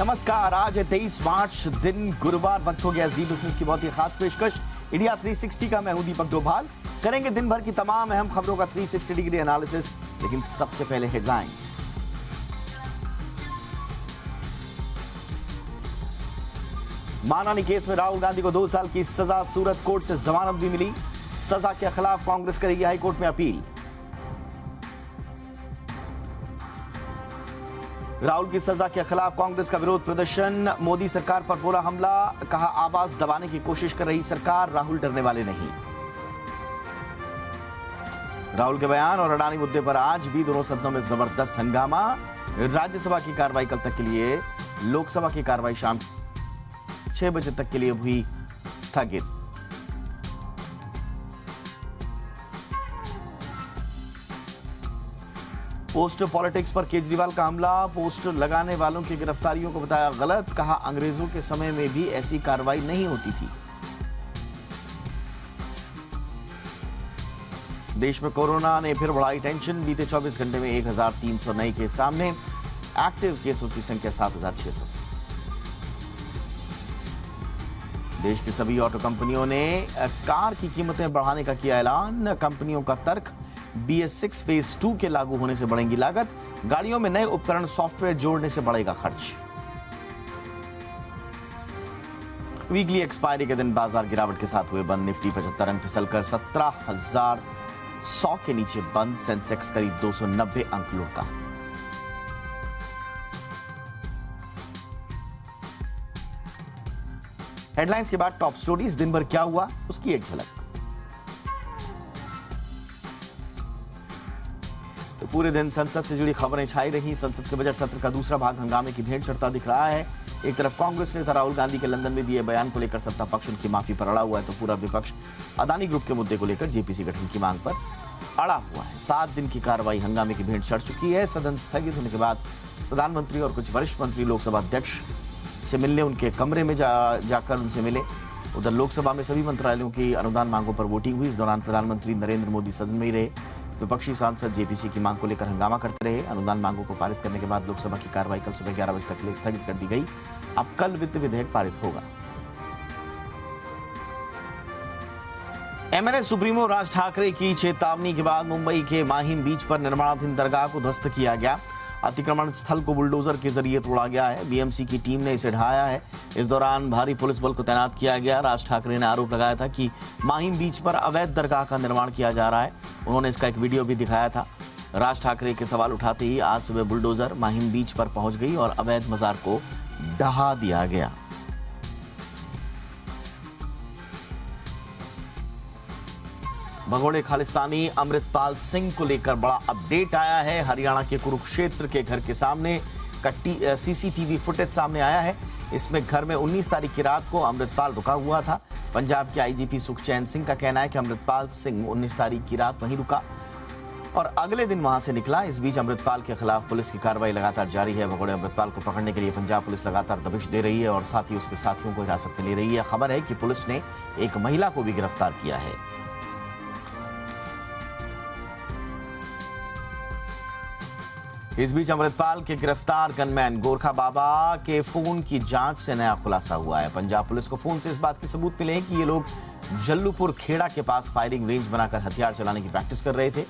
नमस्कार, आज है 23 मार्च, दिन गुरुवार। वक्त हो गया जी बिजनेस की बहुत ही खास पेशकश इंडिया 360 का। मैं हूं दीपक डोभाल। करेंगे दिन भर की तमाम अहम खबरों का 360 डिग्री एनालिसिस, लेकिन सबसे पहले हेडलाइंस। मानहानि केस में राहुल गांधी को 2 साल की सजा, सूरत कोर्ट से जमानत भी मिली। सजा के खिलाफ कांग्रेस करेगी हाईकोर्ट में अपील। राहुल की सजा के खिलाफ कांग्रेस का विरोध प्रदर्शन। मोदी सरकार पर बोला हमला, कहा आवाज दबाने की कोशिश कर रही सरकार, राहुल डरने वाले नहीं। राहुल के बयान और अडानी मुद्दे पर आज भी दोनों सदनों में जबरदस्त हंगामा। राज्यसभा की कार्रवाई कल तक के लिए, लोकसभा की कार्रवाई शाम 6 बजे तक के लिए हुई स्थगित। पोस्टर पॉलिटिक्स पर केजरीवाल का हमला, पोस्टर लगाने वालों की गिरफ्तारियों को बताया गलत, कहा अंग्रेजों के समय में भी ऐसी कार्रवाई नहीं होती थी। देश में कोरोना ने फिर बढ़ाई टेंशन, बीते 24 घंटे में 1300 नए केस सामने, एक्टिव केसों की संख्या 7600। देश की सभी ऑटो कंपनियों ने कार की कीमतें बढ़ाने का किया ऐलान। कंपनियों का तर्क, BS6 फेज 2 के लागू होने से बढ़ेगी लागत, गाड़ियों में नए उपकरण सॉफ्टवेयर जोड़ने से बढ़ेगा खर्च। वीकली एक्सपायरी के दिन बाजार गिरावट के साथ हुए बंद। निफ्टी 75 अंक फिसलकर 17,100 के नीचे बंद। सेंसेक्स करीब 290 अंक लुढ़का। हेडलाइंस के बाद टॉप स्टोरीज, दिन भर क्या हुआ उसकी एक झलक। तो पूरे दिन संसद से जुड़ी खबरें छाई रही। संसद के बजट सत्र का दूसरा भाग हंगामे की भेंट चढ़ता दिख रहा है। एक तरफ कांग्रेस नेता राहुल गांधी के लंदन में दिए बयान को लेकर सत्ता पक्ष उनकी माफी पर अड़ा हुआ है, तो पूरा विपक्ष अदानी ग्रुप के मुद्दे को लेकर जेपीसी गठन की मांग पर अड़ा हुआ है। 7 दिन की कार्रवाई हंगामे की भेंट चढ़ चुकी है। सदन स्थगित होने के बाद प्रधानमंत्री और कुछ वरिष्ठ मंत्री लोकसभा अध्यक्ष से मिलने उनके कमरे में जाकर उनसे मिले। उधर लोकसभा में सभी मंत्रालयों की अनुदान मांगों पर वोटिंग हुई। इस दौरान प्रधानमंत्री नरेंद्र मोदी सदन में ही रहे। विपक्षी सांसद जेपीसी की मांग को लेकर हंगामा करते रहे। अनुदान मांगों को पारित करने के बाद लोकसभा की कार्रवाई कल सुबह 11 बजे तक के लिए स्थगित कर दी गई। अब कल वित्त विधेयक पारित होगा। एमएनएस सुप्रीमो राज ठाकरे की चेतावनी के बाद मुंबई के माहिम बीच पर निर्माणाधीन दरगाह को ध्वस्त किया गया। अतिक्रमण स्थल को बुलडोजर के जरिए तोड़ा गया है। बीएमसी की टीम ने इसे ढहाया है। इस दौरान भारी पुलिस बल को तैनात किया गया। राज ठाकरे ने आरोप लगाया था कि माहिम बीच पर अवैध दरगाह का निर्माण किया जा रहा है। उन्होंने इसका एक वीडियो भी दिखाया था। राज ठाकरे के सवाल उठाते ही आज सुबह बुलडोजर माहिम बीच पर पहुंच गई और अवैध मजार को ढहा दिया गया। भगोड़े खालिस्तानी अमृतपाल सिंह को लेकर बड़ा अपडेट आया है। हरियाणा के कुरुक्षेत्र के घर के सामने का सीसीटीवी फुटेज सामने आया है। इसमें घर में 19 तारीख की रात को अमृतपाल रुका हुआ था। पंजाब के आईजीपी सुखचैन सिंह का कहना है कि अमृतपाल सिंह 19 तारीख की रात वहीं रुका और अगले दिन वहां से निकला। इस बीच अमृतपाल के खिलाफ पुलिस की कार्रवाई लगातार जारी है। भगोड़े अमृतपाल को पकड़ने के लिए पंजाब पुलिस लगातार दबिश दे रही है और साथ ही उसके साथियों को हिरासत में ले रही है। खबर है कि पुलिस ने एक महिला को भी गिरफ्तार किया है। इस बीच अमृतपाल के गिरफ्तार गनमैन गोरखा बाबा के फोन की जांच से नया खुलासा हुआ है। पंजाब पुलिस को फोन से इस बात के सबूत मिले हैं कि ये लोग जल्लूपुर खेड़ा के पास फायरिंग रेंज बनाकर हथियार चलाने की प्रैक्टिस कर रहे थे।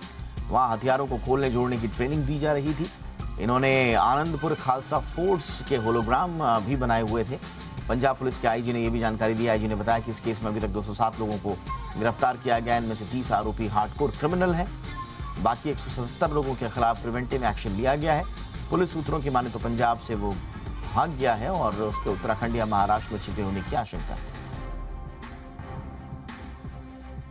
वहां हथियारों को खोलने जोड़ने की ट्रेनिंग दी जा रही थी। इन्होंने आनंदपुर खालसा फोर्ट्स के होलोग्राम भी बनाए हुए थे। पंजाब पुलिस के आईजी ने यह भी जानकारी दी। आईजी ने बताया कि इस केस में अभी तक 207 लोगों को गिरफ्तार किया गया। इनमें से 30 आरोपी हार्डकोर क्रिमिनल हैं। बाकी 177 लोगों के खिलाफ प्रिवेंटिव एक्शन लिया गया है। पुलिस सूत्रों की माने तो पंजाब से वो भाग गया है और उसके उत्तराखंड या महाराष्ट्र में छिपे होने की आशंका है।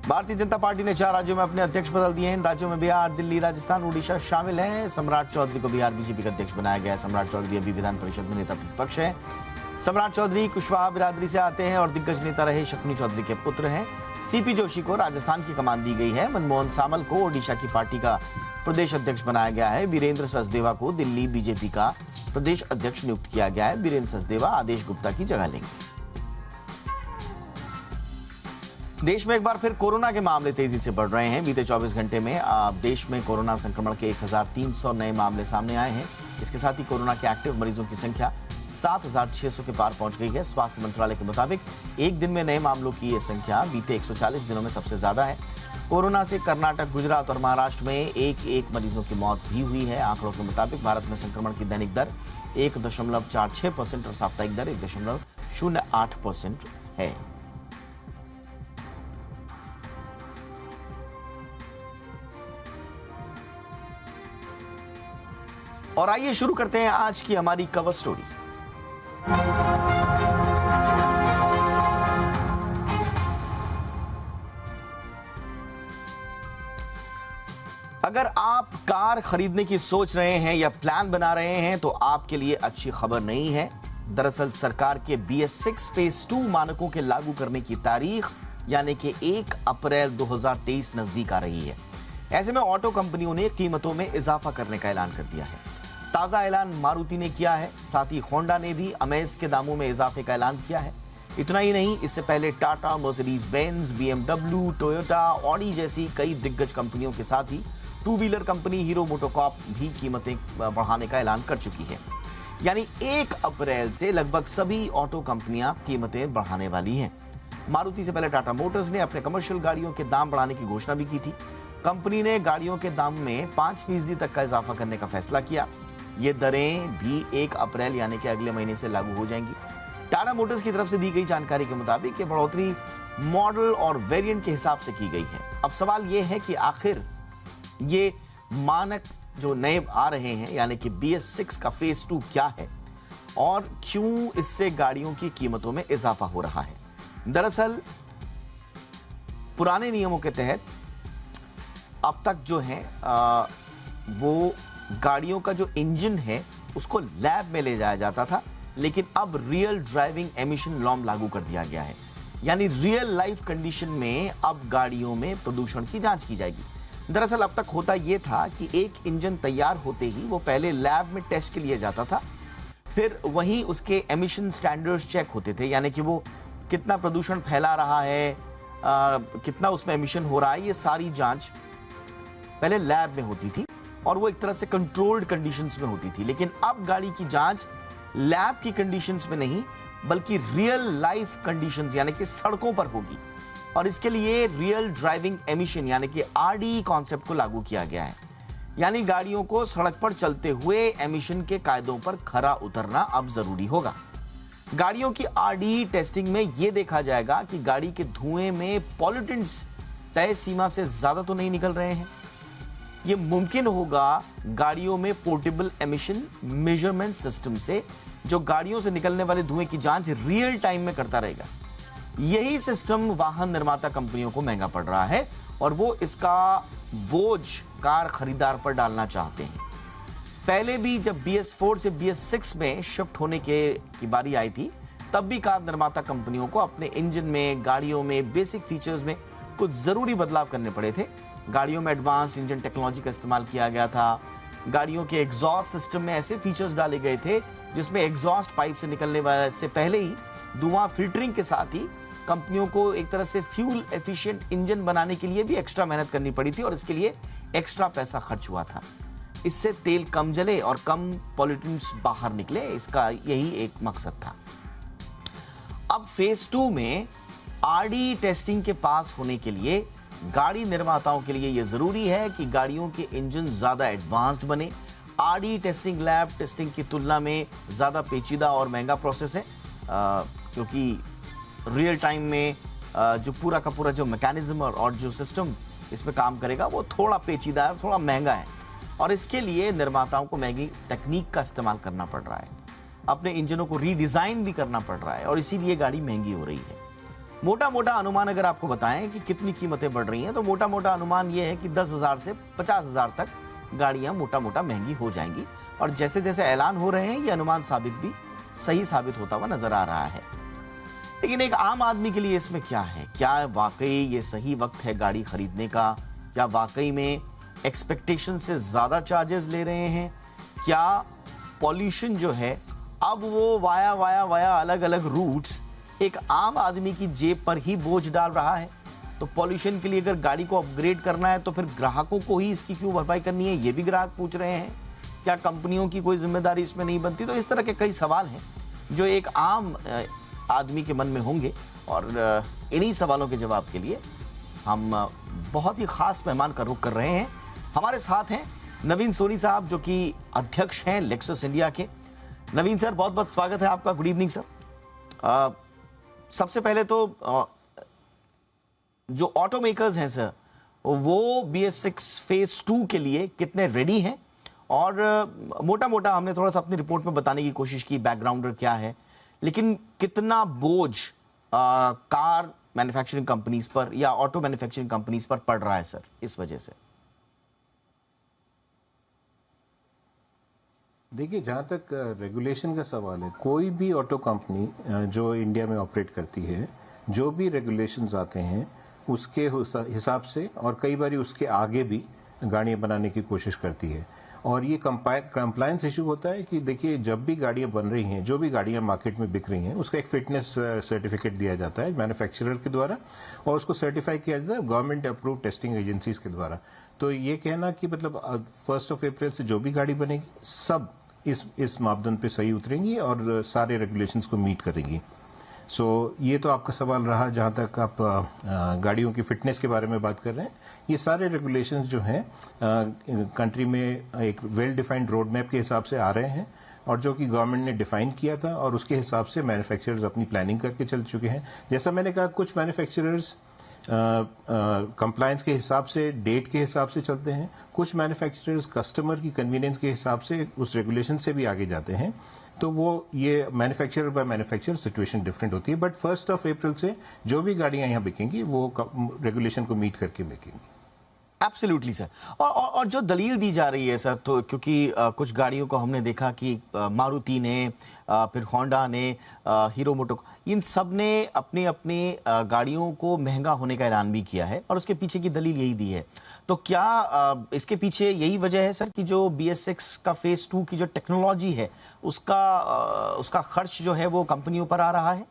भारतीय जनता पार्टी ने 4 राज्यों में अपने अध्यक्ष बदल दिए हैं। इन राज्यों में बिहार, दिल्ली, राजस्थान, उड़ीसा शामिल हैं। सम्राट चौधरी को बिहार बीजेपी का अध्यक्ष बनाया गया है। सम्राट चौधरी अभी विधान परिषद में नेता प्रतिपक्ष है। सम्राट चौधरी कुशवाहा बिरादरी से आते हैं और दिग्गज नेता रहे शकुनी चौधरी के पुत्र हैं। सीपी जोशी को राजस्थान की कमान दी गई है। मनमोहन सामल को ओडिशा की पार्टी का प्रदेश अध्यक्ष बनाया गया है। वीरेंद्र सचदेवा को दिल्ली बीजेपी का प्रदेश अध्यक्ष नियुक्त किया गया है। वीरेंद्र सचदेवा आदेश गुप्ता की जगह लेंगे। देश में एक बार फिर कोरोना के मामले तेजी से बढ़ रहे हैं। बीते 24 घंटे में देश में कोरोना संक्रमण के 1300 नए मामले सामने आए हैं। इसके साथ ही कोरोना के एक्टिव मरीजों की संख्या 7,600 के पार पहुंच गई है। स्वास्थ्य मंत्रालय के मुताबिक एक दिन में नए मामलों की यह संख्या बीते 140 दिनों में सबसे ज्यादा है। कोरोना से कर्नाटक, गुजरात और महाराष्ट्र में एक मरीजों की मौत भी हुई है। आंकड़ों के मुताबिक भारत में संक्रमण की दैनिक दर 1.46% और साप्ताहिक दर 1.08% है। और आइए शुरू करते हैं आज की हमारी कवर स्टोरी। अगर आप कार खरीदने की सोच रहे हैं या प्लान बना रहे हैं तो आपके लिए अच्छी खबर नहीं है। दरअसल सरकार के BS6 फेज 2 मानकों के लागू करने की तारीख यानी कि 1 अप्रैल 2023 नजदीक आ रही है। ऐसे में ऑटो कंपनियों ने कीमतों में इजाफा करने का ऐलान कर दिया है। ताजा ऐलान मारुति ने किया है, साथ ही होंडा ने भी अमेज के दामों में इजाफे का ऐलान किया है। इतना ही नहीं, इससे पहले Tata, Mercedes Benz, BMW, Toyota, Audi जैसी कई दिग्गज कंपनियों के साथ ही two wheeler company Hero MotoCorp भी कीमतें बढ़ाने का ऐलान कर चुकी है। यानी 1 अप्रैल से लगभग सभी ऑटो कंपनियां कीमतें बढ़ाने वाली हैं। मारुति से पहले टाटा मोटर्स ने अपने कमर्शियल गाड़ियों के दाम बढ़ाने की घोषणा भी की थी। कंपनी ने गाड़ियों के दाम में 5% तक का इजाफा करने का फैसला किया। ये दरें भी 1 अप्रैल यानी कि अगले महीने से लागू हो जाएंगी। टाटा मोटर्स की तरफ से दी गई जानकारी के मुताबिक ये बढ़ोतरी मॉडल और वेरिएंट के हिसाब से की गई है। अब सवाल ये है कि आखिर ये मानक जो नए आ रहे हैं यानी कि BS6 का फेज 2 क्या है और क्यों इससे गाड़ियों की कीमतों में इजाफा हो रहा है। दरअसल पुराने नियमों के तहत अब तक जो है वो गाड़ियों का जो इंजन है उसको लैब में ले जाया जाता था, लेकिन अब रियल ड्राइविंग एमिशन नॉर्म लागू कर दिया गया है। यानी रियल लाइफ कंडीशन में अब गाड़ियों में प्रदूषण की जांच की जाएगी। दरअसल अब तक होता यह था कि एक इंजन तैयार होते ही वो पहले लैब में टेस्ट के लिए जाता था, फिर वहीं उसके एमिशन स्टैंडर्ड्स चेक होते थे, यानी कि वो कितना प्रदूषण फैला रहा है, कितना उसमें एमिशन हो रहा है, ये सारी जांच पहले लैब में होती थी और वो एक तरह से कंट्रोल्ड कंडीशंस में होती थी। लेकिन अब गाड़ी की जांच लैब की कंडीशंस में नहीं बल्कि रियल लाइफ कंडीशंस यानी कि सड़कों पर होगी। और इसके लिए रियल ड्राइविंग एमिशन यानी कि RDE कॉन्सेप्ट को लागू किया गया है। यानी गाड़ियों को सड़क पर चलते हुए एमिशन के कायदों पर खरा उतरना अब जरूरी होगा। गाड़ियों की RDE टेस्टिंग में यह देखा जाएगा कि गाड़ी के धुएं में पॉल्यूटेंट्स तय सीमा से ज्यादा तो नहीं निकल रहे हैं। यह मुमकिन होगा गाड़ियों में पोर्टेबल एमिशन मेजरमेंट सिस्टम से, जो गाड़ियों से निकलने वाले धुएं की जांच रियल टाइम में करता रहेगा। यही सिस्टम वाहन निर्माता कंपनियों को महंगा पड़ रहा है और वो इसका बोझ कार खरीदार पर डालना चाहते हैं। पहले भी जब BS4 से BS6 में शिफ्ट होने की बारी आई थी, तब भी कार निर्माता कंपनियों को अपने इंजन में, गाड़ियों में, बेसिक फीचर्स में कुछ जरूरी बदलाव करने पड़े थे। गाड़ियों में एडवांस्ड इंजन टेक्नोलॉजी का इस्तेमाल किया गया था। गाड़ियों के एग्जॉस्ट सिस्टम में ऐसे फीचर्स डाले गए थे जिसमें एग्जॉस्ट पाइप से निकलने वाले से पहले ही धुआं फिल्टरिंग के साथ ही कंपनियों को एक तरह से फ्यूल एफिशिएंट इंजन बनाने के लिए भी एक्स्ट्रा मेहनत करनी पड़ी थी और इसके लिए एक्स्ट्रा पैसा खर्च हुआ था। इससे तेल कम जले और कम पॉल्यूटेंट्स बाहर निकले, इसका यही एक मकसद था। अब फेज 2 में RDE टेस्टिंग के पास होने के लिए गाड़ी निर्माताओं के लिए यह जरूरी है कि गाड़ियों के इंजन ज्यादा एडवांस्ड बने। RDE टेस्टिंग लैब टेस्टिंग की तुलना में ज्यादा पेचीदा और महंगा प्रोसेस है, क्योंकि रियल टाइम में जो पूरा का पूरा जो मैकेनिज्म और जो सिस्टम इसमें काम करेगा वो थोड़ा पेचीदा है, थोड़ा महंगा है और इसके लिए निर्माताओं को महंगी तकनीक का इस्तेमाल करना पड़ रहा है। अपने इंजनों को रीडिजाइन भी करना पड़ रहा है और इसीलिए गाड़ी महंगी हो रही है। मोटा मोटा अनुमान अगर आपको बताएं कि कितनी कीमतें बढ़ रही हैं तो मोटा मोटा अनुमान यह है कि 10,000 से 50,000 तक गाड़ियां मोटा मोटा महंगी हो जाएंगी। और जैसे जैसे ऐलान हो रहे हैं ये अनुमान सही साबित होता हुआ नजर आ रहा है। लेकिन एक आम आदमी के लिए इसमें क्या है? क्या वाकई ये सही वक्त है गाड़ी खरीदने का? क्या वाकई में एक्सपेक्टेशन से ज्यादा चार्जेस ले रहे हैं? क्या पॉल्यूशन जो है अब वो वाया अलग अलग रूट्स एक आम आदमी की जेब पर ही बोझ डाल रहा है? तो पॉल्यूशन के लिए अगर गाड़ी को अपग्रेड करना है तो फिर ग्राहकों को ही इसकी क्यों भरपाई करनी है, ये भी ग्राहक पूछ रहे हैं। क्या कंपनियों की कोई जिम्मेदारी इसमें नहीं बनती? तो इस तरह के कई सवाल हैं जो एक आम आदमी के मन में होंगे। और इन्हीं सवालों के जवाब के लिए हम बहुत ही खास मेहमान का रुख कर रहे हैं। हमारे साथ हैं नवीन सोनी साहब, जो कि अध्यक्ष हैं लेक्सस इंडिया के। नवीन सर, बहुत बहुत स्वागत है आपका। Good evening sir. सबसे पहले तो जो ऑटो मेकर्स हैं सर, वो BS6 फेज 2 के लिए कितने रेडी हैं, और मोटा मोटा हमने थोड़ा सा अपनी रिपोर्ट में बताने की कोशिश की बैकग्राउंडर क्या है, लेकिन कितना बोझ कार मैन्युफैक्चरिंग कंपनीज पर या ऑटो मैन्युफैक्चरिंग कंपनीज पर पड़ रहा है सर इस वजह से? देखिए, जहाँ तक रेगुलेशन का सवाल है, कोई भी ऑटो कंपनी जो इंडिया में ऑपरेट करती है, जो भी रेगुलेशंस आते हैं उसके हिसाब से और कई बार उसके आगे भी गाड़ियाँ बनाने की कोशिश करती है। और ये कंप्लायंस इशू होता है कि देखिए, जब भी गाड़ियाँ बन रही हैं, जो भी गाड़ियाँ मार्केट में बिक रही हैं, उसका एक फिटनेस सर्टिफिकेट दिया जाता है मैन्युफैक्चरर के द्वारा, और उसको सर्टिफाई किया जाता है गवर्नमेंट अप्रूव टेस्टिंग एजेंसीज के द्वारा। तो ये कहना कि मतलब 1 अप्रैल से जो भी गाड़ी बनेगी सब इस मापदंड पे सही उतरेंगी और सारे रेगुलेशंस को मीट करेंगी। सो ये तो आपका सवाल रहा। जहाँ तक आप गाड़ियों की फिटनेस के बारे में बात कर रहे हैं, ये सारे रेगुलेशंस जो हैं कंट्री में एक वेल डिफाइंड रोड मैप के हिसाब से आ रहे हैं, और जो कि गवर्नमेंट ने डिफाइन किया था, और उसके हिसाब से मैन्युफैक्चरर्स अपनी प्लानिंग करके चल चुके हैं। जैसा मैंने कहा, कुछ मैन्युफैक्चरर्स कंप्लायंस के हिसाब से, डेट के हिसाब से चलते हैं, कुछ मैन्युफैक्चरर्स कस्टमर की कन्वीनियंस के हिसाब से उस रेगुलेशन से भी आगे जाते हैं। तो वो ये manufacturer by manufacturer situation different होती है। बट 1 अप्रैल से जो भी गाड़ियां यहाँ बिकेंगी वो रेगुलेशन को मीट करके बिकेंगी। Absolutely sir. और जो दलील दी जा रही है सर, तो क्योंकि कुछ गाड़ियों को हमने देखा कि मारुति ने, फिर होंडा ने, हीरो मोटो, इन सब ने अपनी अपनी गाड़ियों को महंगा होने का ऐलान भी किया है, और उसके पीछे की दलील यही दी है। तो क्या इसके पीछे यही वजह है सर कि जो BS6 का फेज 2 की जो टेक्नोलॉजी है, उसका खर्च जो है वो कंपनियों पर आ रहा है?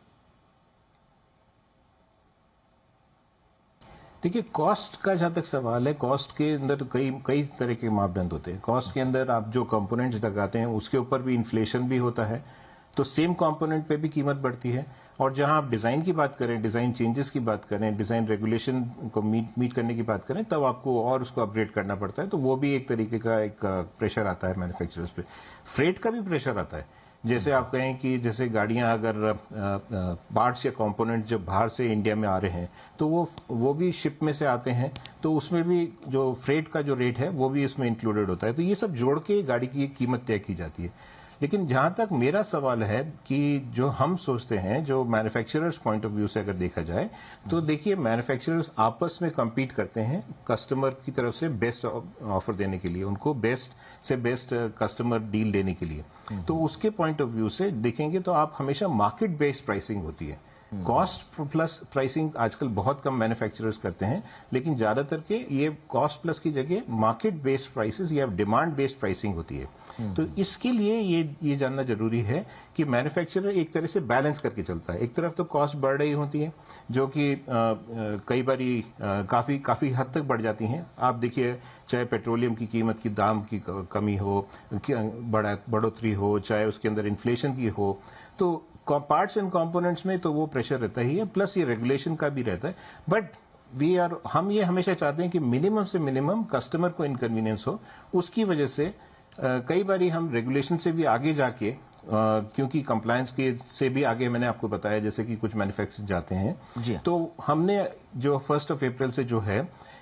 देखिए, कॉस्ट का जहाँ तक सवाल है, कॉस्ट के अंदर कई तरह के मापदंड होते हैं। कॉस्ट के अंदर आप जो कंपोनेंट्स लगाते हैं उसके ऊपर भी इन्फ्लेशन भी होता है, तो सेम कंपोनेंट पे भी कीमत बढ़ती है। और जहाँ आप डिज़ाइन की बात करें, डिज़ाइन चेंजेस की बात करें, डिज़ाइन रेगुलेशन को मीट करने की बात करें, तब आपको और उसको अपग्रेड करना पड़ता है। तो वो भी एक तरीके का एक प्रेशर आता है मैन्युफैक्चरर्स पे। फ्रेट का भी प्रेशर आता है। जैसे आप कहें कि जैसे गाड़ियां अगर पार्ट्स या कंपोनेंट जब बाहर से इंडिया में आ रहे हैं, तो वो भी शिप में से आते हैं, तो उसमें भी जो फ्रेट का जो रेट है वो भी इसमें इंक्लूडेड होता है। तो ये सब जोड़ के गाड़ी की कीमत तय की जाती है। लेकिन जहां तक मेरा सवाल है कि जो हम सोचते हैं, जो मैन्युफैक्चरर्स पॉइंट ऑफ व्यू से अगर देखा जाए, तो देखिए, मैन्युफैक्चरर्स आपस में compete करते हैं कस्टमर की तरफ से बेस्ट ऑफर देने के लिए, उनको बेस्ट से बेस्ट कस्टमर डील देने के लिए। तो उसके पॉइंट ऑफ व्यू से देखेंगे तो आप हमेशा मार्केट बेस्ड प्राइसिंग होती है। कॉस्ट प्लस प्राइसिंग आजकल बहुत कम मैन्युफैक्चरर्स करते हैं, लेकिन ज्यादातर के ये कॉस्ट प्लस की जगह मार्केट बेस्ड प्राइसेस या डिमांड बेस्ड प्राइसिंग होती है। तो इसके लिए ये जानना जरूरी है कि मैन्युफैक्चरर एक तरह से बैलेंस करके चलता है। एक तरफ तो कॉस्ट बढ़ रही होती है, जो कि कई बारी काफी हद तक बढ़ जाती हैं। आप देखिए, चाहे पेट्रोलियम की कीमत की दाम की कमी हो, बढ़ोतरी हो, चाहे उसके अंदर इन्फ्लेशन की हो, तो पार्ट्स एंड कंपोनेंट्स में तो वो प्रेशर रहता ही है, प्लस ये रेगुलेशन का भी रहता है। बट हम ये हमेशा चाहते हैं कि मिनिमम से मिनिमम कस्टमर को इनकन्वीनियंस हो। उसकी वजह से कई बारी हम रेगुलेशन से भी आगे जाके, क्योंकि कंप्लायंस के से भी आगे, मैंने आपको बताया जैसे कि कुछ मैन्युफैक्चरर जाते हैं, तो हमने जो 1 अप्रैल से जो है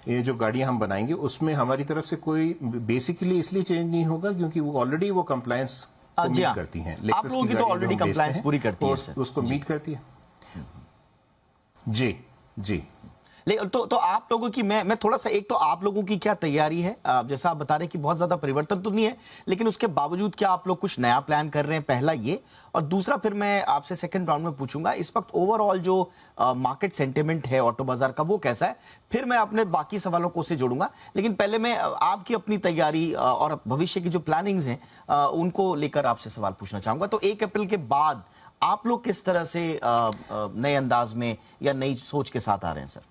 ये जो गाड़ियां हम बनाएंगे, उसमें हमारी तरफ से कोई बेसिकली इसलिए चेंज नहीं होगा क्योंकि वो ऑलरेडी वो कंप्लायंस मीट करती हैं। आप लोगों की तो ऑलरेडी कंप्लायंस पूरी करती है, उसको मीट करती है। जी। तो आप लोगों की मैं थोड़ा सा, एक तो आप लोगों की क्या तैयारी है? जैसा आप बता रहे हैं कि बहुत ज्यादा परिवर्तन तो नहीं है, लेकिन उसके बावजूद क्या आप लोग कुछ नया प्लान कर रहे हैं? पहला ये, और दूसरा फिर मैं आपसे सेकंड राउंड में पूछूंगा इस वक्त ओवरऑल जो मार्केट सेंटिमेंट है ऑटो बाजार का, वो कैसा है? फिर मैं अपने बाकी सवालों को उससे जोड़ूंगा, लेकिन पहले मैं आपकी अपनी तैयारी और भविष्य की जो प्लानिंग्स हैं उनको लेकर आपसे सवाल पूछना चाहूंगा। तो 1 अप्रैल के बाद आप लोग किस तरह से नए अंदाज में या नई सोच के साथ आ रहे हैं सर?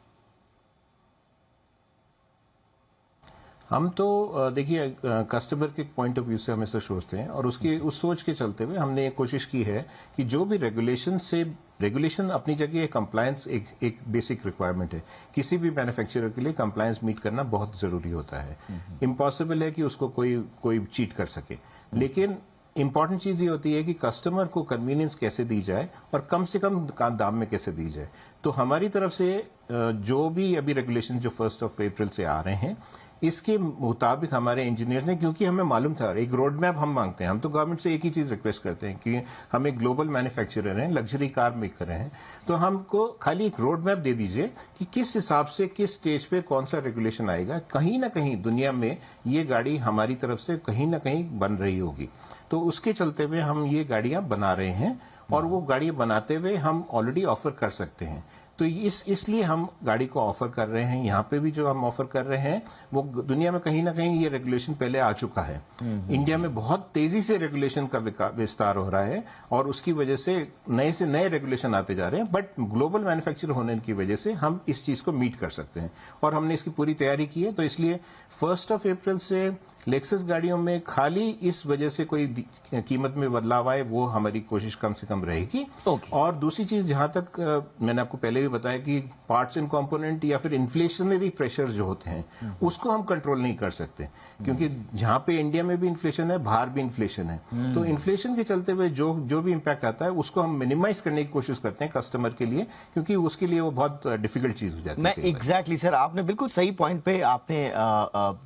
हम तो देखिए कस्टमर के पॉइंट ऑफ व्यू से हमेशा सोचते हैं और उसकी उस सोच के चलते हुए हमने ये कोशिश की है कि जो भी रेगुलेशन अपनी जगह कंप्लायंस एक बेसिक रिक्वायरमेंट है। किसी भी मैन्युफैक्चरर के लिए कंप्लायंस मीट करना बहुत जरूरी होता है। इम्पॉसिबल है कि उसको कोई चीट कर सके, लेकिन इंपॉर्टेंट चीज ये होती है कि कस्टमर को कन्वीनियंस कैसे दी जाए और कम से कम दाम में कैसे दी जाए। तो हमारी तरफ से जो भी अभी रेगुलेशन जो 1 अप्रैल से आ रहे हैं, इसके मुताबिक हमारे इंजीनियर ने, क्योंकि हमें मालूम था, एक रोड मैप हम मांगते हैं। हम तो गवर्नमेंट से एक ही चीज रिक्वेस्ट करते हैं कि हम एक ग्लोबल मैन्युफैक्चरर हैं, लग्जरी कार मेकर हैं, तो हमको खाली एक रोड मैप दे दीजिए कि किस हिसाब से किस स्टेज पे कौन सा रेगुलेशन आएगा। कहीं ना कहीं दुनिया में ये गाड़ी हमारी तरफ से कहीं ना कहीं बन रही होगी, तो उसके चलते हुए हम ये गाड़ियां बना रहे हैं और वो गाड़ियां बनाते हुए हम ऑलरेडी ऑफर कर सकते हैं। तो इसलिए हम गाड़ी को ऑफर कर रहे हैं। यहाँ पे भी जो हम ऑफर कर रहे हैं वो दुनिया में कहीं ना कहीं ये रेगुलेशन पहले आ चुका है। इंडिया में बहुत तेजी से रेगुलेशन का विस्तार हो रहा है और उसकी वजह से नए रेगुलेशन आते जा रहे हैं, बट ग्लोबल मैन्युफैक्चर होने की वजह से हम इस चीज को मीट कर सकते हैं और हमने इसकी पूरी तैयारी की है। तो इसलिए 1 अप्रैल से लेक्सस गाड़ियों में खाली इस वजह से कोई कीमत में बदलाव आए, वो हमारी कोशिश कम से कम रहेगी। और दूसरी चीज, जहां तक मैंने आपको पहले भी बताया कि पार्ट्स एंड कंपोनेंट या फिर इन्फ्लेशनरी प्रेशर जो होते हैं उसको हम कंट्रोल नहीं कर सकते, क्योंकि जहां पे इंडिया में भी इन्फ्लेशन है, बाहर भी इन्फ्लेशन है। तो इन्फ्लेशन के चलते हुए जो भी इम्पैक्ट आता है उसको हम मिनिमाइज करने की कोशिश करते हैं कस्टमर के लिए, क्योंकि उसके लिए वो बहुत डिफिकल्ट चीज हो जाती है। मैं एग्जैक्टली सर, आपने बिल्कुल सही पॉइंट पे आपने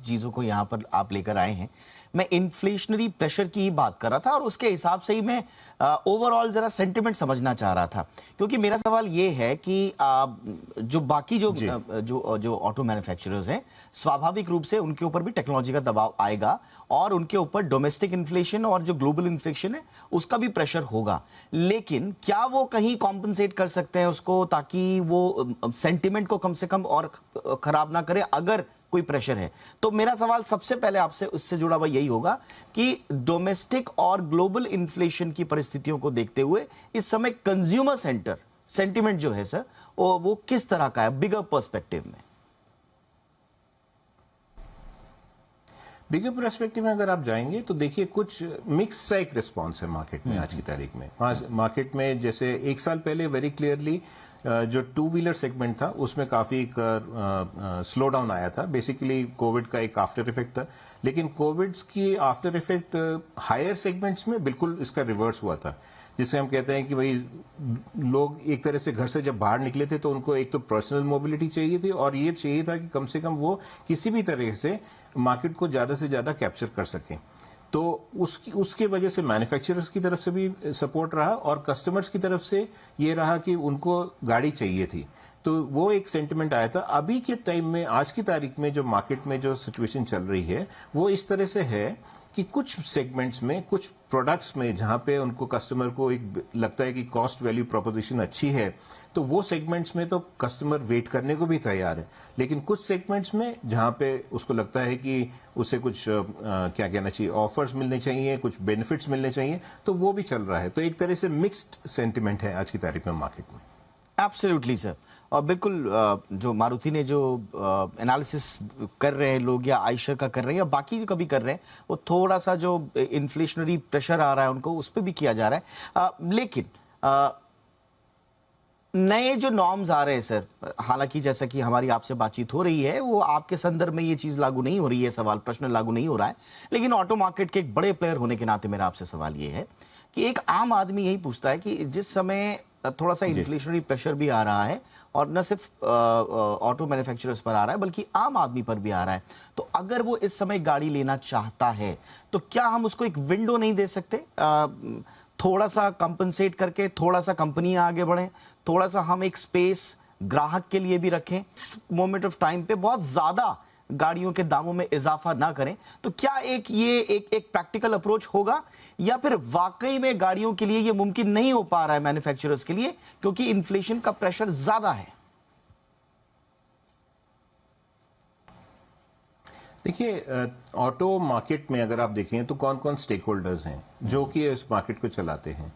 चीजों को यहाँ पर आप लेकर आए हैं। मैं इन्फ्लेशनरी प्रेशर की ही बात कर रहा था और उसके हिसाब से ही मैं ओवरऑल जरा सेंटिमेंट समझना चाह रहा था, क्योंकि मेरा सवाल ये है कि जो बाकी जो ऑटो मैन्युफैक्चरर्स हैं, स्वाभाविक रूप से उनके ऊपर भी टेक्नोलॉजी का दबाव आएगा और उनके ऊपर डोमेस्टिक इन्फ्लेशन और जो ग्लोबल इन्फ्लेशन है उसका भी प्रेशर होगा। लेकिन क्या वो कहीं कॉम्पनसेट कर सकते हैं उसको, ताकि वो सेंटिमेंट को कम से कम और खराब ना करे अगर कोई प्रेशर है? तो मेरा सवाल सबसे पहले आपसे उससे जुड़ा हुआ यही होगा कि डोमेस्टिक और ग्लोबल इन्फ्लेशन की परिस्थितियों को देखते हुए इस समय कंज्यूमर सेंटिमेंट जो है सर, वो किस तरह का है बिगर पर्सपेक्टिव में? बिगर पर्सपेक्टिव में अगर आप जाएंगे तो देखिए कुछ मिक्स सा एक रिस्पॉन्स है मार्केट में आज की तारीख में। मार्केट में जैसे 1 साल पहले वेरी क्लियरली जो 2 व्हीलर सेगमेंट था उसमें काफी एक स्लो डाउन आया था। बेसिकली कोविड का एक आफ्टर इफेक्ट था, लेकिन कोविड की आफ्टर इफेक्ट हायर सेगमेंट्स में बिल्कुल इसका रिवर्स हुआ था, जिसे हम कहते हैं कि भाई लोग एक तरह से घर से जब बाहर निकले थे तो उनको एक तो पर्सनल मोबिलिटी चाहिए थी और ये चाहिए था कि कम से कम वो किसी भी तरह से मार्केट को ज्यादा से ज्यादा कैप्चर कर सकें। तो उसकी वजह से मैन्युफैक्चरर्स की तरफ से भी सपोर्ट रहा और कस्टमर्स की तरफ से ये रहा कि उनको गाड़ी चाहिए थी, तो वो एक सेंटिमेंट आया था। अभी के टाइम में, आज की तारीख में जो मार्केट में जो सिचुएशन चल रही है वो इस तरह से है कि कुछ सेगमेंट्स में, कुछ प्रोडक्ट्स में जहां पे उनको कस्टमर को एक लगता है कि कॉस्ट वैल्यू प्रोपोजिशन अच्छी है, तो वो सेगमेंट्स में तो कस्टमर वेट करने को भी तैयार है। लेकिन कुछ सेगमेंट्स में जहां पे उसको लगता है कि उसे कुछ क्या कहना चाहिए, ऑफर्स मिलने चाहिए, कुछ बेनिफिट्स मिलने चाहिए, तो वो भी चल रहा है। तो एक तरह से मिक्स्ड सेंटिमेंट है आज की तारीख में मार्केट में। एब्सोल्युटली सर, और बिल्कुल जो मारुति ने जो एनालिसिस कर रहे हैं लोग, या आयशर का कर रहे हैं या बाकी जो कभी कर रहे हैं, वो थोड़ा सा जो इन्फ्लेशनरी प्रेशर आ रहा है उनको, उस पर भी किया जा रहा है। लेकिन नए जो नॉर्म्स आ रहे हैं सर, हालांकि जैसा कि हमारी आपसे बातचीत हो रही है वो आपके संदर्भ में ये चीज लागू नहीं हो रही है, सवाल प्रश्न लागू नहीं हो रहा है, लेकिन ऑटो मार्केट के एक बड़े प्लेयर होने के नाते मेरा आपसे सवाल ये है कि एक आम आदमी यही पूछता है कि जिस समय थोड़ा सा इन्फ्लेशनरी प्रेशर भी आ रहा है और न सिर्फ ऑटो मैन्युफैक्चरर्स पर आ रहा है बल्कि आम आदमी पर भी आ रहा है, तो अगर वो इस समय गाड़ी लेना चाहता है तो क्या हम उसको एक विंडो नहीं दे सकते, थोड़ा सा कंपनसेट करके, थोड़ा सा कंपनी आगे बढ़े, थोड़ा सा हम एक स्पेस ग्राहक के लिए भी रखें, इस मोमेंट ऑफ टाइम पे बहुत ज्यादा गाड़ियों के दामों में इजाफा ना करें? तो क्या एक प्रैक्टिकल अप्रोच होगा, या फिर वाकई में गाड़ियों के लिए ये मुमकिन नहीं हो पा रहा है मैन्युफैक्चरर्स के लिए क्योंकि इन्फ्लेशन का प्रेशर ज्यादा है? देखिए, ऑटो मार्केट में अगर आप देखें तो कौन कौन स्टेक होल्डर्स हैं जो कि इस मार्केट को चलाते हैं।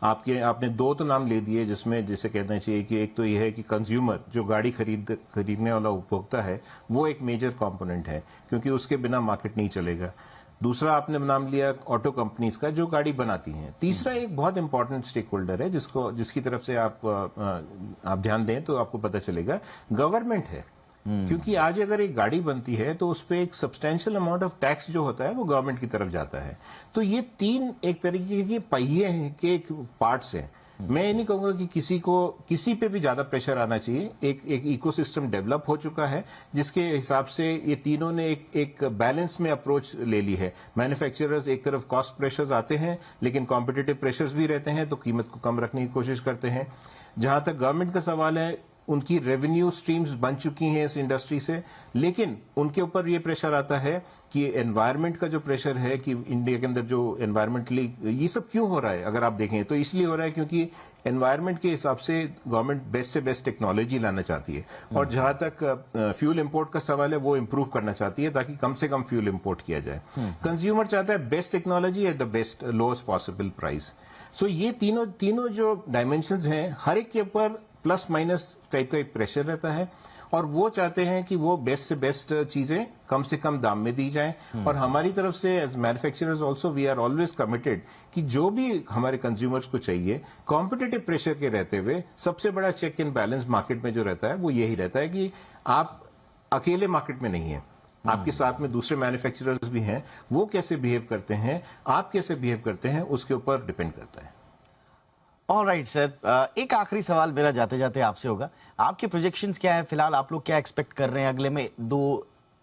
आपने दो तो नाम ले दिए, जिसमें जैसे कहना चाहिए कि एक तो यह है कि कंज्यूमर, जो गाड़ी खरीदने वाला उपभोक्ता है, वो एक मेजर कंपोनेंट है, क्योंकि उसके बिना मार्केट नहीं चलेगा। दूसरा आपने नाम लिया ऑटो कंपनीज का, जो गाड़ी बनाती हैं। तीसरा एक बहुत इंपॉर्टेंट स्टेक होल्डर है, जिसकी तरफ से आप ध्यान दें तो आपको पता चलेगा, गवर्नमेंट है। क्योंकि आज अगर एक गाड़ी बनती है तो उस पर एक सब्सटेंशियल अमाउंट ऑफ टैक्स जो होता है वो गवर्नमेंट की तरफ जाता है। तो ये तीन एक तरीके के पहिए के पार्ट्स हैं। मैं ये नहीं कहूंगा कि किसी पे भी ज्यादा प्रेशर आना चाहिए। एक इकोसिस्टम डेवलप हो चुका है, जिसके हिसाब से ये तीनों ने एक बैलेंस में अप्रोच ले ली है। मैन्युफैक्चरर्स एक तरफ कॉस्ट प्रेशर्स आते हैं, लेकिन कॉम्पिटिटिव प्रेशर्स भी रहते हैं, तो कीमत को कम रखने की कोशिश करते हैं। जहां तक गवर्नमेंट का सवाल है, उनकी रेवेन्यू स्ट्रीम्स बन चुकी हैं इस इंडस्ट्री से, लेकिन उनके ऊपर ये प्रेशर आता है कि एनवायरनमेंट का जो प्रेशर है कि इंडिया के अंदर जो एनवायरमेंटली ये सब क्यों हो रहा है, अगर आप देखें तो इसलिए हो रहा है क्योंकि एनवायरनमेंट के हिसाब से गवर्नमेंट बेस्ट से बेस्ट टेक्नोलॉजी लाना चाहती है। और जहां तक फ्यूल इंपोर्ट का सवाल है, वो इंप्रूव करना चाहती है ताकि कम से कम फ्यूल इंपोर्ट किया जाए। कंज्यूमर चाहता है best technology at the best lowest possible price. So ये तीनों जो डायमेंशंस हैं, हर एक के ऊपर प्लस माइनस टाइप का एक प्रेशर रहता है, और वो चाहते हैं कि वो बेस्ट से बेस्ट चीजें कम से कम दाम में दी जाएं। और हमारी तरफ से as manufacturers also we are always committed कि जो भी हमारे कंज्यूमर्स को चाहिए, कॉम्पिटिटिव प्रेशर के रहते हुए सबसे बड़ा चेक एंड बैलेंस मार्केट में जो रहता है वो यही रहता है कि आप अकेले मार्केट में नहीं है, आपके साथ में दूसरे मैन्युफैक्चरर्स भी हैं। वो कैसे बिहेव करते हैं, आप कैसे बिहेव करते हैं, उसके ऊपर डिपेंड करता है। ऑलराइट सर, एक आखिरी सवाल मेरा जाते जाते आपसे होगा। आपके प्रोजेक्शंस क्या है फिलहाल? आप लोग क्या एक्सपेक्ट कर रहे हैं अगले में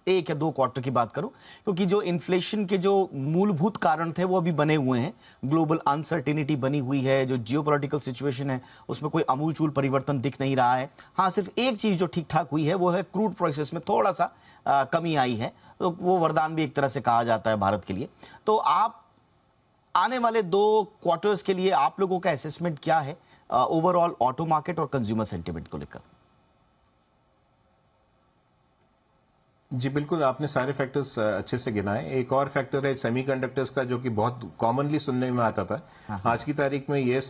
एक या दो क्वार्टर की बात करूं, क्योंकि जो इन्फ्लेशन के जो मूलभूत कारण थे वो अभी बने हुए हैं। ग्लोबल अनसर्टेनिटी बनी हुई है, जो जियोपॉलिटिकल सिचुएशन है उसमें कोई अमूलचूल परिवर्तन दिख नहीं रहा है। हाँ, सिर्फ एक चीज जो ठीक ठाक हुई है वो है क्रूड प्राइसेस में थोड़ा सा कमी आई है, तो वो वरदान भी एक तरह से कहा जाता है भारत के लिए। तो आप आने वाले 2 क्वार्टर्स के लिए आप लोगों का असेसमेंट क्या है ओवरऑल ऑटो मार्केट और कंज्यूमर सेंटिमेंट को लेकर? जी बिल्कुल, आपने सारे फैक्टर्स अच्छे से गिनाए। एक और फैक्टर है सेमीकंडक्टर्स का, जो कि बहुत कॉमनली सुनने में आता था। आज की तारीख में ये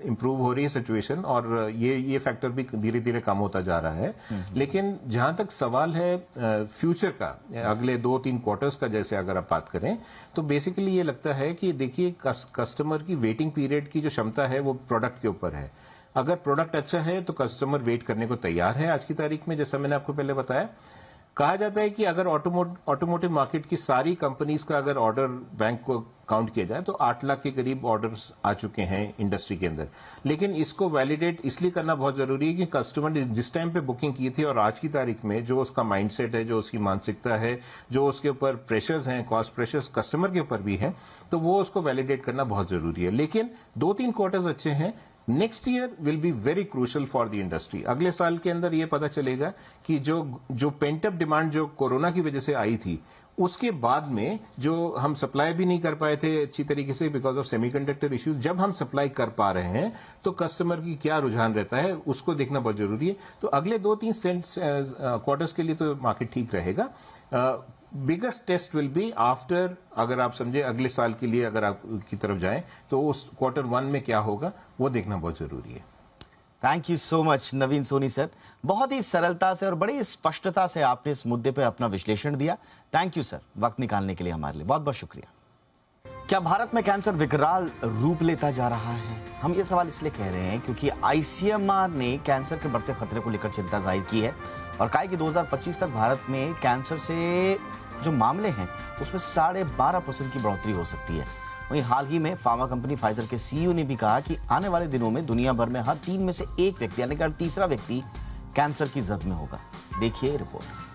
इंप्रूव हो रही है सिचुएशन, और ये फैक्टर भी धीरे धीरे कम होता जा रहा है। लेकिन जहां तक सवाल है फ्यूचर का, अगले 2-3 क्वार्टर्स का, जैसे अगर आप बात करें तो बेसिकली ये लगता है कि देखिए, कस्टमर की वेटिंग पीरियड की जो क्षमता है वो प्रोडक्ट के ऊपर है। अगर प्रोडक्ट अच्छा है तो कस्टमर वेट करने को तैयार है। आज की तारीख में, जैसा मैंने आपको पहले बताया, कहा जाता है कि अगर ऑटोमोटिव मार्केट की सारी कंपनीज का अगर ऑर्डर बैंक को काउंट किया जाए तो 8 लाख के करीब ऑर्डर्स आ चुके हैं इंडस्ट्री के अंदर। लेकिन इसको वैलिडेट इसलिए करना बहुत जरूरी है कि कस्टमर ने जिस टाइम पे बुकिंग की थी और आज की तारीख में जो उसका माइंडसेट है, जो उसकी मानसिकता है, जो उसके ऊपर प्रेशर्स हैं, कॉस्ट प्रेशर्स कस्टमर के ऊपर भी हैं, तो वो उसको वैलिडेट करना बहुत जरूरी है। लेकिन 2-3 क्वार्टर्स अच्छे हैं। Next year will be very crucial for the industry. अगले साल के अंदर ये पता चलेगा कि जो पेंटअप डिमांड जो कोरोना की वजह से आई थी, उसके बाद में जो हम सप्लाई भी नहीं कर पाए थे अच्छी तरीके से बिकॉज ऑफ सेमीकंडक्टर इश्यूज, जब हम सप्लाई कर पा रहे हैं तो कस्टमर की क्या रुझान रहता है उसको देखना बहुत जरूरी है। तो अगले 2-3 क्वार्टर्स के लिए तो मार्केट ठीक रहेगा। Biggest test will be after, अगर आप समझे अगले साल के लिए अगर आप की तरफ जाएं तो उस Q1 में क्या होगा वो देखना बहुत जरूरी है। Thank you so much Naveen Soni sir, बहुत ही सरलता से और बड़ी स्पष्टता से आपने इस मुद्दे पर अपना विश्लेषण दिया। थैंक यू सर, वक्त निकालने के लिए हमारे लिए बहुत बहुत शुक्रिया। क्या भारत में कैंसर विकराल रूप लेता जा रहा है? हम ये सवाल इसलिए कह रहे हैं क्योंकि ICMR ने कैंसर के बढ़ते खतरे को लेकर चिंता जाहिर की है और कहा है कि 2025 तक भारत में कैंसर से जो मामले हैं उसमें 12.5% की बढ़ोतरी हो सकती है। वहीं हाल ही में फार्मा कंपनी फाइजर के CEO ने भी कहा कि आने वाले दिनों में दुनिया भर में हर 3 में से 1 व्यक्ति यानी कि हर तीसरा व्यक्ति कैंसर की जद में होगा। देखिए रिपोर्ट।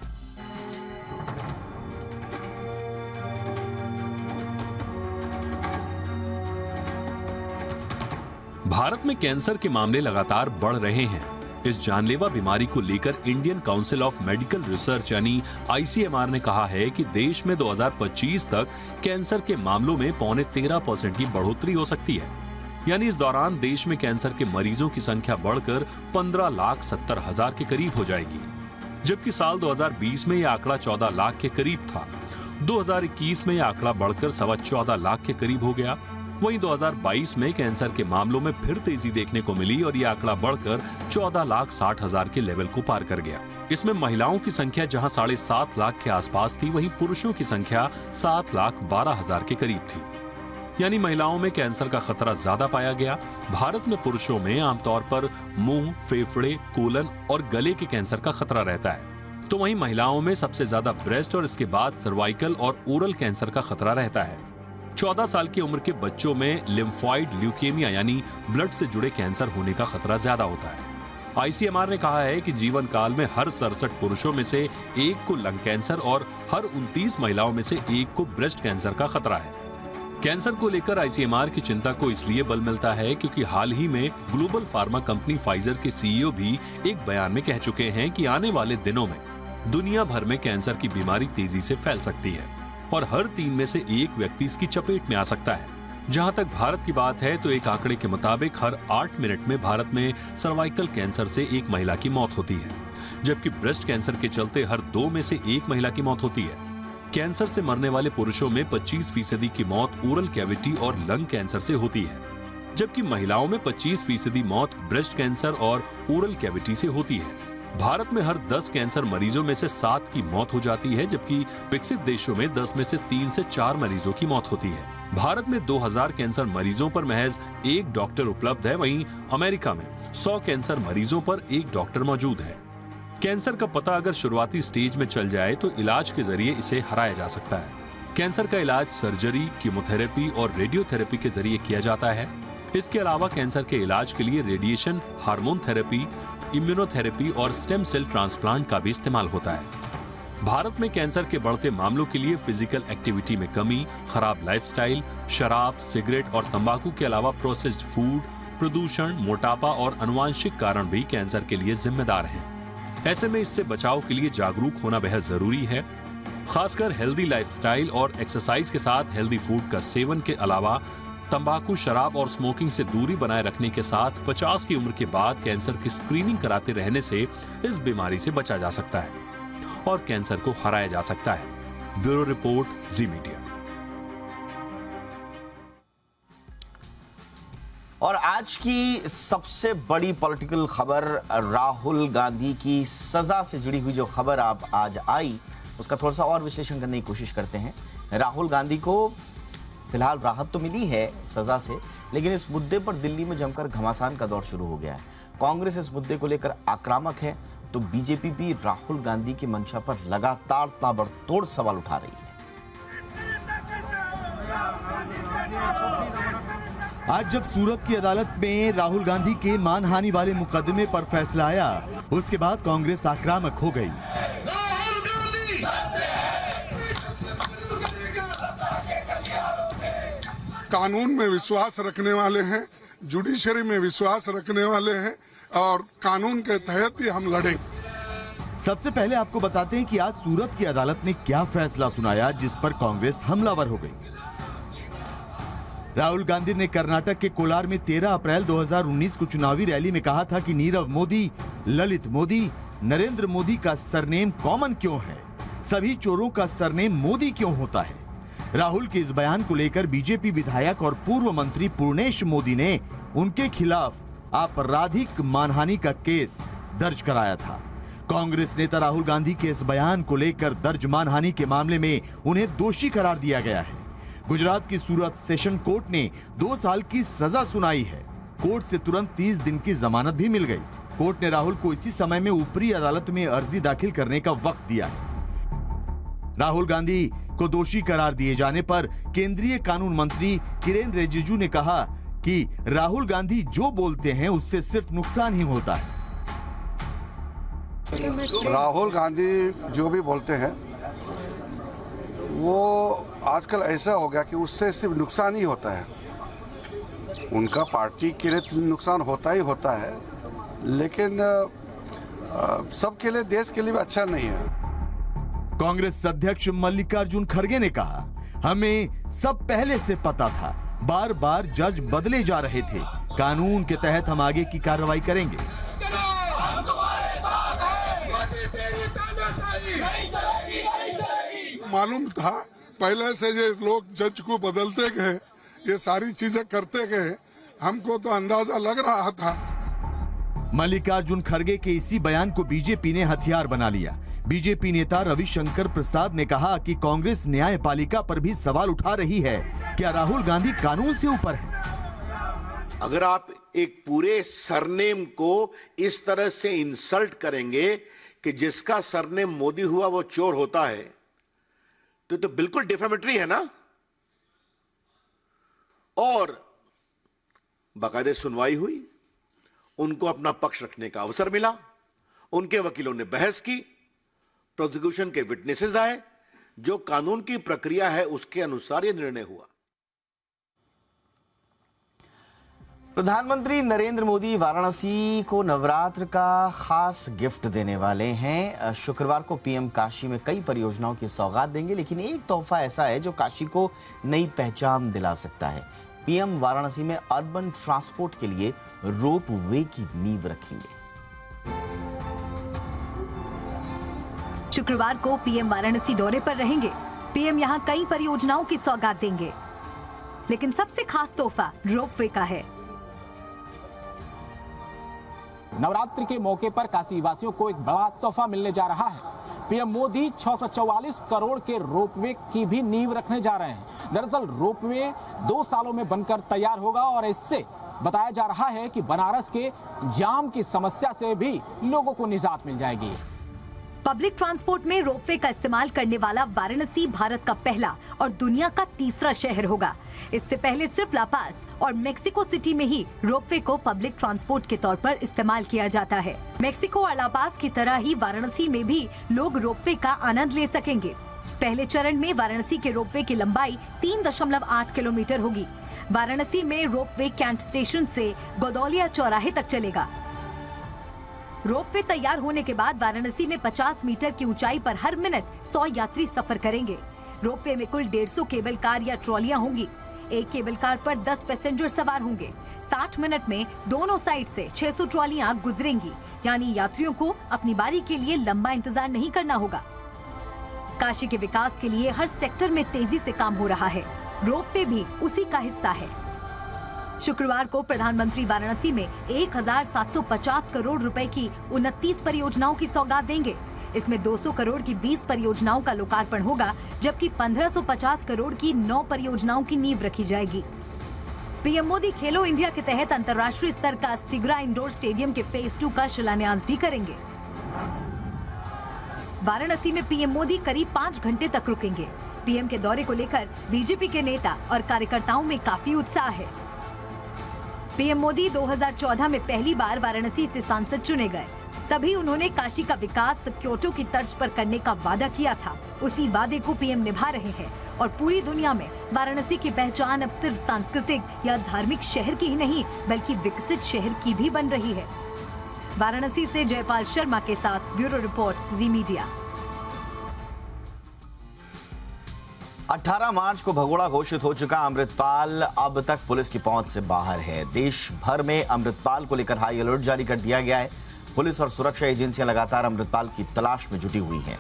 भारत में कैंसर के मामले लगातार बढ़ रहे हैं। इस जानलेवा बीमारी को लेकर Indian council of medical research यानी ICMR ने कहा है कि देश में 2025 तक कैंसर के मामलों में 13.25% की बढ़ोतरी हो सकती है। यानी इस दौरान देश में कैंसर के मरीजों की संख्या बढ़कर 15,70,000 के करीब हो जाएगी, जबकि साल 2020 में यह आंकड़ा 14 लाख के करीब था। 2021 में यह आंकड़ा बढ़कर 14.25 लाख के करीब हो गया। वहीं 2022 में कैंसर के मामलों में फिर तेजी देखने को मिली और ये आंकड़ा बढ़कर 14,60,000 के लेवल को पार कर गया। इसमें महिलाओं की संख्या जहां 7.5 लाख के आसपास थी, वहीं पुरुषों की संख्या 7,12,000 के करीब थी। यानी महिलाओं में कैंसर का खतरा ज्यादा पाया गया। भारत में पुरुषों में आमतौर पर मुंह, फेफड़े, कोलन और गले के कैंसर का खतरा रहता है, तो वहीं महिलाओं में सबसे ज्यादा ब्रेस्ट और इसके बाद सर्वाइकल और ओरल कैंसर का खतरा रहता है। 14 साल की उम्र के बच्चों में लिम्फॉइड ल्यूकेमिया यानी ब्लड से जुड़े कैंसर होने का खतरा ज्यादा होता है। ICMR ने कहा है कि जीवन काल में हर 67 पुरुषों में से एक को लंग कैंसर और हर 29 महिलाओं में से एक को ब्रेस्ट कैंसर का खतरा है। कैंसर को लेकर ICMR की चिंता को इसलिए बल मिलता है क्योंकि हाल ही में ग्लोबल फार्मा कंपनी फाइजर के CEO भी एक बयान में कह चुके हैं कि आने वाले दिनों में दुनिया भर में कैंसर की बीमारी तेजी से फैल सकती है और हर 3 में से एक व्यक्ति इसकी चपेट में आ सकता है। जहां तक भारत की बात है तो एक आंकड़े के मुताबिक हर 8 मिनट में भारत में सर्वाइकल कैंसर से एक महिला की मौत होती है, जबकि ब्रेस्ट कैंसर के चलते हर 2 में से एक महिला की मौत होती है। कैंसर से मरने वाले पुरुषों में 25% की मौत ओरल कैविटी और लंग कैंसर से होती है, जबकि महिलाओं में 25% मौत ब्रेस्ट कैंसर और ओरल कैविटी से होती है। भारत में हर 10 कैंसर मरीजों में से 7 की मौत हो जाती है, जबकि विकसित देशों में 10 में से 3 से 4 मरीजों की मौत होती है। भारत में 2000 कैंसर मरीजों पर महज एक डॉक्टर उपलब्ध है, वहीं अमेरिका में 100 कैंसर मरीजों पर एक डॉक्टर मौजूद है। कैंसर का पता अगर शुरुआती स्टेज में चल जाए तो इलाज के जरिए इसे हराया जा सकता है। कैंसर का इलाज सर्जरी, कीमोथेरेपी और रेडियोथेरेपी के जरिए किया जाता है। इसके अलावा कैंसर के इलाज के लिए रेडिएशन, हार्मोन थेरेपी, इम्यूनोथेरेपी और स्टेम सेल ट्रांसप्लांट का भी इस्तेमाल होता है। भारत में कैंसर के बढ़ते मामलों के लिए फिजिकल एक्टिविटी में कमी, खराब लाइफस्टाइल, शराब, सिगरेट और तंबाकू के अलावा प्रोसेस्ड फूड, प्रदूषण, मोटापा और आनुवंशिक कारण भी कैंसर के लिए जिम्मेदार हैं। ऐसे में इससे बचाव के लिए जागरूक होना बेहद जरूरी है। खासकर हेल्दी लाइफस्टाइल और एक्सरसाइज के साथ हेल्दी फूड का सेवन के अलावा तंबाकू, शराब और स्मोकिंग से दूरी बनाए रखने के साथ 50 की उम्र के बाद कैंसर की स्क्रीनिंग कराते रहने से इस बीमारी से बचा जा सकता है और कैंसर को हराया जा सकता है। ब्यूरो रिपोर्ट, जी मीडिया। और आज की सबसे बड़ी पॉलिटिकल खबर, राहुल गांधी की सजा से जुड़ी हुई जो खबर आप आज आई, उसका थोड़ा सा और विश्लेषण करने की कोशिश करते हैं। राहुल गांधी को फिलहाल राहत तो मिली है सजा से, लेकिन इस मुद्दे पर दिल्ली में जमकर घमासान का दौर शुरू हो गया है। कांग्रेस इस मुद्दे को लेकर आक्रामक है, तो बीजेपी भी राहुल गांधी की मंशा पर लगातार ताबड़तोड़ सवाल उठा रही है। आज जब सूरत की अदालत में राहुल गांधी के मानहानि वाले मुकदमे पर फैसला आया, उसके बाद कांग्रेस आक्रामक हो गई। कानून में विश्वास रखने वाले हैं, जुडिशरी में विश्वास रखने वाले हैं और कानून के तहत ही हम लड़ेंगे। सबसे पहले आपको बताते हैं कि आज सूरत की अदालत ने क्या फैसला सुनाया जिस पर कांग्रेस हमलावर हो गई। राहुल गांधी ने कर्नाटक के कोलार में 13 अप्रैल 2019 को चुनावी रैली में कहा था कि नीरव मोदी, ललित मोदी, नरेंद्र मोदी का सरनेम कॉमन क्यों है, सभी चोरों का सरनेम मोदी क्यों होता है। राहुल के इस बयान को लेकर बीजेपी विधायक और पूर्व मंत्री पूर्णेश मोदी ने उनके खिलाफ आपराधिक मानहानि का केस दर्ज कराया था। कांग्रेस नेता राहुल गांधी के इस बयान को लेकर दर्ज मानहानि के मामले में उन्हें दोषी करार दिया गया है। गुजरात की सूरत सेशन कोर्ट ने 2 साल की सजा सुनाई है। कोर्ट से तुरंत 30 दिन की जमानत भी मिल गई। कोर्ट ने राहुल को इसी समय में ऊपरी अदालत में अर्जी दाखिल करने का वक्त दिया है। राहुल गांधी को दोषी करार दिए जाने पर केंद्रीय कानून मंत्री किरेन रिजिजू ने कहा कि राहुल गांधी जो बोलते हैं उससे सिर्फ नुकसान ही होता है। राहुल गांधी जो भी बोलते हैं वो आजकल ऐसा हो गया कि उससे सिर्फ नुकसान ही होता है। उनका पार्टी के लिए नुकसान होता ही होता है, लेकिन सबके लिए, देश के लिए भी अच्छा नहीं है। कांग्रेस अध्यक्ष मल्लिकार्जुन खड़गे ने कहा, हमें सब पहले से पता था, बार बार जज बदले जा रहे थे, कानून के तहत हम आगे की कार्रवाई करेंगे। मालूम था पहले से ये लोग जज को बदलते गए, ये सारी चीजें करते गए, हमको तो अंदाजा लग रहा था। मल्लिकार्जुन खड़गे के इसी बयान को बीजेपी ने हथियार बना लिया। बीजेपी नेता रविशंकर प्रसाद ने कहा कि कांग्रेस न्यायपालिका पर भी सवाल उठा रही है। क्या राहुल गांधी कानून से ऊपर है? अगर आप एक पूरे सरनेम को इस तरह से इंसल्ट करेंगे कि जिसका सरनेम मोदी हुआ वो चोर होता है, तो बिल्कुल डिफेमेटरी है ना। और बाकायदे सुनवाई हुई, उनको अपना पक्ष रखने का अवसर मिला, उनके वकीलों ने बहस की, प्रोसिक्यूशन के विटनेसेस आए, जो कानून की प्रक्रिया है उसके अनुसार यह निर्णय हुआ। प्रधानमंत्री नरेंद्र मोदी वाराणसी को नवरात्र का खास गिफ्ट देने वाले हैं। शुक्रवार को पीएम काशी में कई परियोजनाओं की सौगात देंगे, लेकिन एक तोहफा ऐसा है जो काशी को नई पहचान दिला सकता है। पीएम वाराणसी में अर्बन ट्रांसपोर्ट के लिए रोप वे की नींव रखेंगे। शुक्रवार को पीएम वाराणसी दौरे पर रहेंगे। पीएम यहां कई परियोजनाओं की सौगात देंगे, लेकिन सबसे खास तोहफा रोप वे का है। नवरात्रि के मौके पर काशी वासियों को एक बड़ा तोहफा मिलने जा रहा है। पीएम मोदी 644 करोड़ के रोपवे की भी नींव रखने जा रहे हैं। दरअसल रोपवे 2 सालों में बनकर तैयार होगा और इससे बताया जा रहा है कि बनारस के जाम की समस्या से भी लोगों को निजात मिल जाएगी। पब्लिक ट्रांसपोर्ट में रोपवे का इस्तेमाल करने वाला वाराणसी भारत का पहला और दुनिया का तीसरा शहर होगा। इससे पहले सिर्फ लापास और मेक्सिको सिटी में ही रोपवे को पब्लिक ट्रांसपोर्ट के तौर पर इस्तेमाल किया जाता है। मेक्सिको और लापास की तरह ही वाराणसी में भी लोग रोपवे का आनंद ले सकेंगे। पहले चरण में वाराणसी के रोपवे की लंबाई 3.8 किलोमीटर होगी। वाराणसी में रोपवे कैंट स्टेशन से गोदौलिया चौराहे तक चलेगा। रोपवे तैयार होने के बाद वाराणसी में 50 मीटर की ऊंचाई पर हर मिनट 100 यात्री सफर करेंगे। रोपवे में कुल 150 केबल कार या ट्रॉलियां होंगी। एक केबल कार पर 10 पैसेंजर सवार होंगे। 60 मिनट में दोनों साइड से 600 ट्रॉलियां गुजरेंगी, यानी यात्रियों को अपनी बारी के लिए लंबा इंतजार नहीं करना होगा। काशी के विकास के लिए हर सेक्टर में तेजी से काम हो रहा है। रोपवे भी उसी का हिस्सा है। शुक्रवार को प्रधानमंत्री वाराणसी में 1750 करोड़ रुपए की 29 परियोजनाओं की सौगात देंगे। इसमें 200 करोड़ की 20 परियोजनाओं का लोकार्पण होगा, जबकि 1550 करोड़ की 9 परियोजनाओं की नींव रखी जाएगी। पीएम मोदी खेलो इंडिया के तहत अंतर्राष्ट्रीय स्तर का सिगरा इंडोर स्टेडियम के फेज 2 का शिलान्यास भी करेंगे। वाराणसी में पीएम मोदी करीब 5 घंटे तक रुकेंगे। पीएम के दौरे को लेकर बीजेपी के नेता और कार्यकर्ताओं में काफी उत्साह है। पीएम मोदी 2014 में पहली बार वाराणसी से सांसद चुने गए। तभी उन्होंने काशी का विकास क्योटो की तर्ज पर करने का वादा किया था। उसी वादे को पीएम निभा रहे हैं और पूरी दुनिया में वाराणसी की पहचान अब सिर्फ सांस्कृतिक या धार्मिक शहर की ही नहीं, बल्कि विकसित शहर की भी बन रही है। वाराणसी से जयपाल शर्मा के साथ ब्यूरो रिपोर्ट, जी मीडिया। 18 मार्च को भगोड़ा घोषित हो चुका अमृतपाल अब तक पुलिस की पहुंच से बाहर है। देश भर में अमृतपाल को लेकर हाई अलर्ट जारी कर दिया गया है। पुलिस और सुरक्षा एजेंसियां लगातार अमृतपाल की तलाश में जुटी हुई हैं।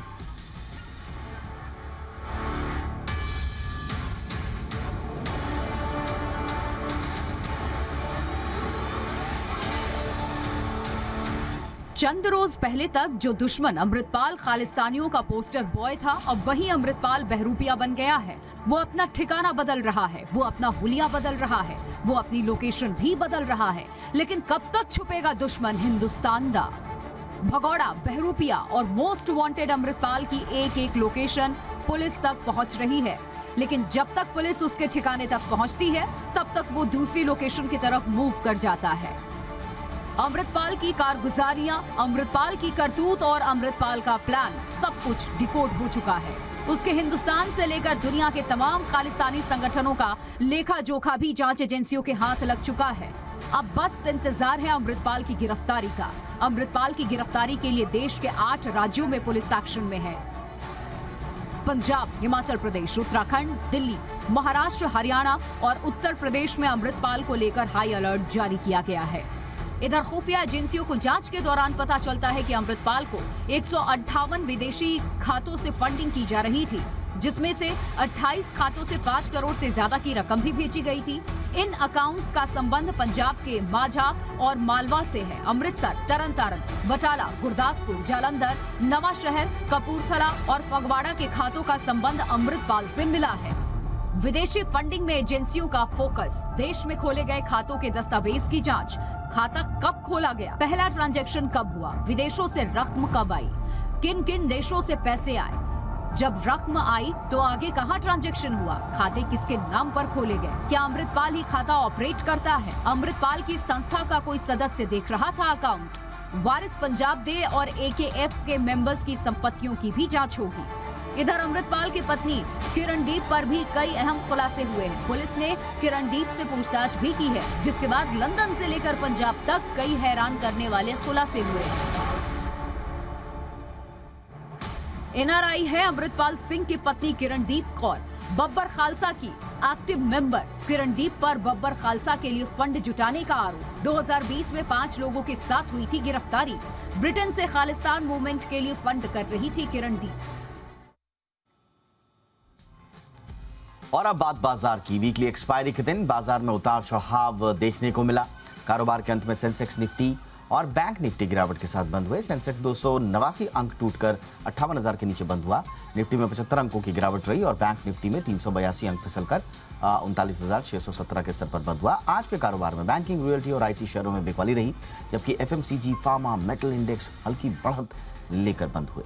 चंद रोज पहले तक जो दुश्मन अमृतपाल खालिस्तानियों का पोस्टर बॉय था, अब वही अमृतपाल बहरूपिया बन गया है। वो अपना ठिकाना बदल रहा है, वो अपना हुलिया बदल रहा है, वो अपनी लोकेशन भी बदल रहा है। लेकिन कब तक छुपेगा दुश्मन हिंदुस्तान दा? भगोड़ा, बहरूपिया और मोस्ट वांटेड अमृतपाल की एक एक लोकेशन पुलिस तक पहुंच रही है। लेकिन जब तक पुलिस उसके ठिकाने तक पहुंचती है, तब तक वो दूसरी लोकेशन की तरफ मूव कर जाता है। अमृतपाल की कारगुजारियां, अमृतपाल की करतूत और अमृतपाल का प्लान सब कुछ डिकोड हो चुका है। उसके हिंदुस्तान से लेकर दुनिया के तमाम खालिस्तानी संगठनों का लेखा जोखा भी जांच एजेंसियों के हाथ लग चुका है। अब बस इंतजार है अमृतपाल की गिरफ्तारी का। अमृतपाल की गिरफ्तारी के लिए देश के 8 राज्यों में पुलिस एक्शन में है। पंजाब, हिमाचल प्रदेश, उत्तराखंड, दिल्ली, महाराष्ट्र, हरियाणा और उत्तर प्रदेश में अमृतपाल को लेकर हाई अलर्ट जारी किया गया है। इधर खुफिया एजेंसियों को जांच के दौरान पता चलता है कि अमृतपाल को 158 विदेशी खातों से फंडिंग की जा रही थी, जिसमें से 28 खातों से 5 करोड़ से ज्यादा की रकम भी भेजी गई थी। इन अकाउंट्स का संबंध पंजाब के माझा और मालवा से है। अमृतसर, तरन तारण, बटाला, गुरदासपुर, जालंधर, नवा शहर, कपूरथला और फगवाड़ा के खातों का संबंध अमृतपाल से मिला है। विदेशी फंडिंग में एजेंसियों का फोकस, देश में खोले गए खातों के दस्तावेज की जांच, खाता कब खोला गया, पहला ट्रांजैक्शन कब हुआ, विदेशों से रकम कब आई, किन किन देशों से पैसे आए, जब रकम आई तो आगे कहां ट्रांजैक्शन हुआ, खाते किसके नाम पर खोले गए, क्या अमृतपाल ही खाता ऑपरेट करता है, अमृतपाल की संस्था का कोई सदस्य देख रहा था अकाउंट, वारिस पंजाब दे और AKF के मेंबर्स की संपत्तियों की भी जांच होगी। इधर अमृतपाल की पत्नी किरणदीप पर भी कई अहम खुलासे हुए हैं। पुलिस ने किरणदीप से पूछताछ भी की है, जिसके बाद लंदन से लेकर पंजाब तक कई हैरान करने वाले खुलासे हुए हैं। NRI है अमृतपाल सिंह की पत्नी किरणदीप कौर, बब्बर खालसा की एक्टिव मेंबर। किरणदीप पर बब्बर खालसा के लिए फंड जुटाने का आरोप। 2020 में 5 लोगों के साथ हुई थी गिरफ्तारी। ब्रिटेन से खालिस्तान मूवमेंट के लिए फंड कर रही थी किरणदीप। और अब बात बाजार की। वीकली एक्सपायरी के दिन बाजार में उतार चढ़ाव देखने को मिला। कारोबार के अंत में सेंसेक्स, निफ्टी और बैंक निफ्टी गिरावट के साथ बंद हुए। सेंसेक्स 289 अंक टूटकर 58,000 के नीचे बंद हुआ। निफ्टी में 75 अंकों की गिरावट रही और बैंक निफ्टी में 382 अंक फिसलकर 39,617 के स्तर पर बंद हुआ। आज के कारोबार में बैंकिंग, रियल्टी और IT शेयरों में बिकवाली रही, जबकि FMCG, फार्मा, मेटल इंडेक्स हल्की बढ़त लेकर बंद हुए।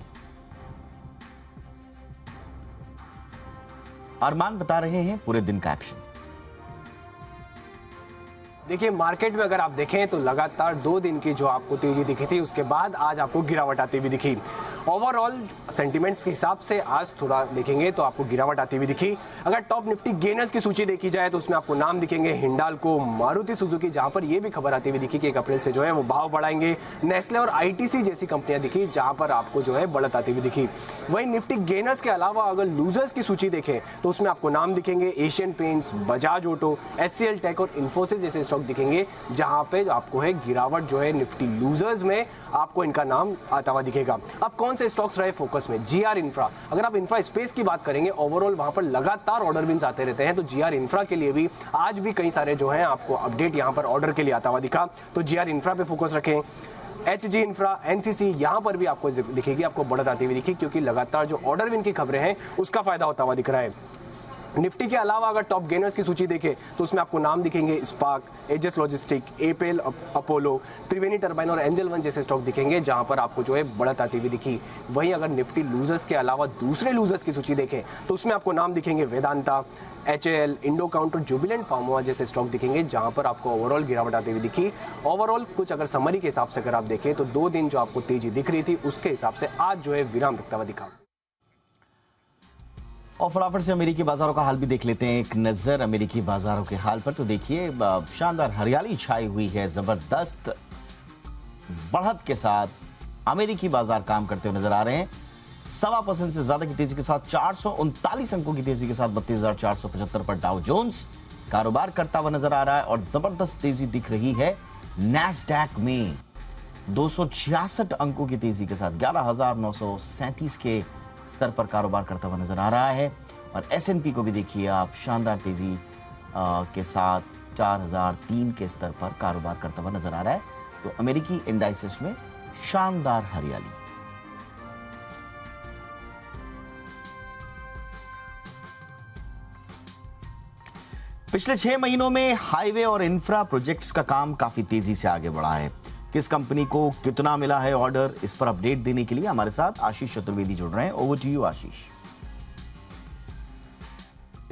अरमान बता रहे हैं पूरे दिन का एक्शन। देखिए, मार्केट में अगर आप देखें तो लगातार 2 दिन की जो आपको तेजी दिखी थी, उसके बाद आज आपको गिरावट आती हुई दिखी। ओवरऑल सेंटिमेंट्स के हिसाब से आज थोड़ा देखेंगे तो आपको गिरावट आती हुई दिखी। अगर टॉप निफ्टी गेनर्स की सूची देखी जाए तो उसमें आपको नाम दिखेंगे हिंडाल्को, मारुति सुजुकी, जहां पर यह भी खबर आती हुई दिखी कि 1 अप्रैल से जो है वो भाव बढ़ाएंगे। नेस्ले और ITC जैसी कंपनियां दिखी जहां पर आपको जो है बढ़त आती हुई दिखी। वहीं निफ्टी गेनर्स के अलावा अगर लूजर्स की सूची देखें तो उसमें आपको नाम दिखेंगे Asian Paints, Bajaj Auto, SCL tech और इन्फोसिस जैसे स्टॉक दिखेंगे, जहां पे आपको है गिरावट जो है निफ्टी लूजर्स में आपको इनका नाम आता हुआ दिखेगा। अब कौन से स्टॉक्स रहे फोकस में? GR infra. अगर आप इंफ्रा स्पेस की बात करेंगे, ओवरऑल वहां पर लगातार ऑर्डर विन्स आते रहते हैं, तो GR इंफ्रा के लिए भी आज भी कई सारे जो है आपको अपडेट यहां पर ऑर्डर के लिए आता हुआ दिखा, तो GR इंफ्रा पे फोकस रखें। HG इंफ्रा, NCC, यहां पर भी आपको दिखेगी, आपको बढ़त आती हुई दिखी, क्योंकि लगातार जो ऑर्डर विन की खबरें हैं उसका फायदा होता हुआ दिख रहा है। निफ्टी के अलावा अगर टॉप गेनर्स की सूची देखें तो उसमें आपको नाम दिखेंगे स्पार्क, एजेस लॉजिस्टिक, एपेल, अपोलो, त्रिवेणी टर्बाइन और एंजल वन जैसे स्टॉक दिखेंगे, जहां पर आपको जो है बढ़त आती हुई दिखी। वहीं अगर निफ्टी लूजर्स के अलावा दूसरे लूजर्स की सूची देखें तो उसमें आपको नाम दिखेंगे Vedanta, HAL, Indo counter, Jubilant pharma जैसे स्टॉक दिखेंगे, जहां पर आपको ओवरऑल गिरावट आती हुई दिखी। ओवरऑल कुछ अगर समरी के हिसाब से अगर आप देखें तो 2 दिन जो आपको तेजी दिख रही थी, उसके हिसाब से आज जो है विराम रखता हुआ दिखा। और फटाफट से अमेरिकी बाजारों का हाल भी देख लेते हैं। एक नजर अमेरिकी बाजारों के हाल पर तो देखिए, शानदार हरियाली छाई हुई है। जबरदस्त बढ़त के साथ अमेरिकी बाजार काम करते हुए नजर आ रहे हैं। 1.25% से ज्यादा की तेजी के साथ 439 अंकों की तेजी के साथ 32,475 पर डाउ जोन्स कारोबार करता हुआ नजर आ रहा है। और जबरदस्त तेजी दिख रही है नैस्डैक में 266 अंकों की तेजी के साथ 11,937 के स्तर पर कारोबार करता हुआ नजर आ रहा है। और S&P को भी देखिए आप, शानदार तेजी के साथ 4,003 के स्तर पर कारोबार करता हुआ नजर आ रहा है। तो अमेरिकी इंडाइसेस में शानदार हरियाली। पिछले 6 महीनों में हाईवे और इंफ्रा प्रोजेक्ट्स का काम काफी तेजी से आगे बढ़ा है। किस कंपनी को कितना मिला है ऑर्डर, इस पर अपडेट देने के लिए हमारे साथ आशीष चतुर्वेदी जुड़ रहे हैं। ओवर टू यू आशीष।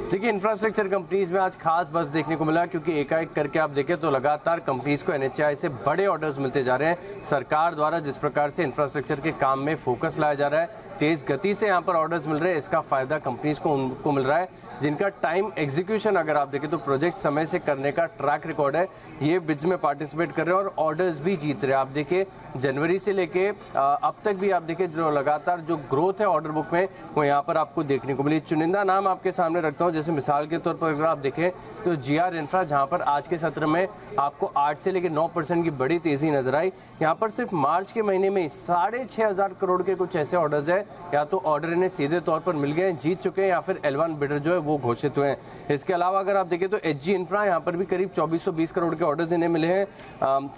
देखिए, इंफ्रास्ट्रक्चर कंपनीज में आज खास बस देखने को मिला, क्योंकि एकाएक करके आप देखें तो लगातार कंपनीज को NHAI से बड़े ऑर्डर्स मिलते जा रहे हैं। सरकार द्वारा जिस प्रकार से इंफ्रास्ट्रक्चर के काम में फोकस लाया जा रहा है, तेज गति से यहाँ पर ऑर्डर्स मिल रहे हैं, इसका फायदा कंपनीज को उनको मिल रहा है जिनका टाइम एग्जीक्यूशन अगर आप देखें तो प्रोजेक्ट समय से करने का ट्रैक रिकॉर्ड है। ये बिड्स में पार्टिसिपेट कर रहे हैं और ऑर्डर्स भी जीत रहे हैं। आप देखिए, जनवरी से लेके अब तक भी आप देखिए जो लगातार जो ग्रोथ है ऑर्डर बुक में, वो यहाँ पर आपको देखने को मिली। चुनिंदा नाम आपके सामने रखता हूँ हूँ। जैसे मिसाल के तौर पर अगर आप देखें तो GR इंफ्रा, जहाँ पर आज के सत्र में आपको 8 से लेकर 9% की बड़ी तेज़ी नजर आई, यहाँ पर सिर्फ मार्च के महीने में 6,500 करोड़ के कुछ ऐसे ऑर्डर्स हैं, या तो ऑर्डर इन्हें सीधे तौर पर मिल गए, जीत चुके हैं, या फिर L1 बिडर जो है वो घोषित हुए हैं। इसके अलावा अगर आप देखें तो HG इंफ्रा, यहाँ पर भी करीब 2420 करोड़ के ऑर्डर्स इन्हें मिले हैं।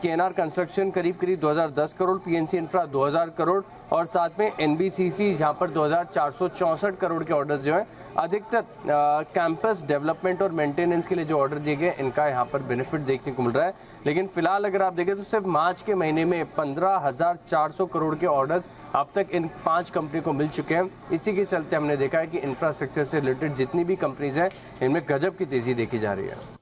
KNR कंस्ट्रक्शन करीब 2010 करोड़, PNC इंफ्रा 2000 करोड़, और साथ में NBCC जहाँ पर 2464 करोड़ के ऑर्डर्स जो हैं। अधिकतर कैंपस डेवलपमेंट और मेंटेनेंस के लिए जो ऑर्डर दिए गए, इनका यहाँ पर बेनिफिट देखने को मिल रहा है। लेकिन फिलहाल अगर आप देखें तो सिर्फ मार्च के महीने में 15,400 करोड़ के ऑर्डर्स अब तक इन 5 कंपनी को मिल चुके हैं। इसी के चलते हमने देखा है कि इंफ्रास्ट्रक्चर से रिलेटेड जितनी भी कंपनीज हैं, इनमें गजब की तेजी देखी जा रही है।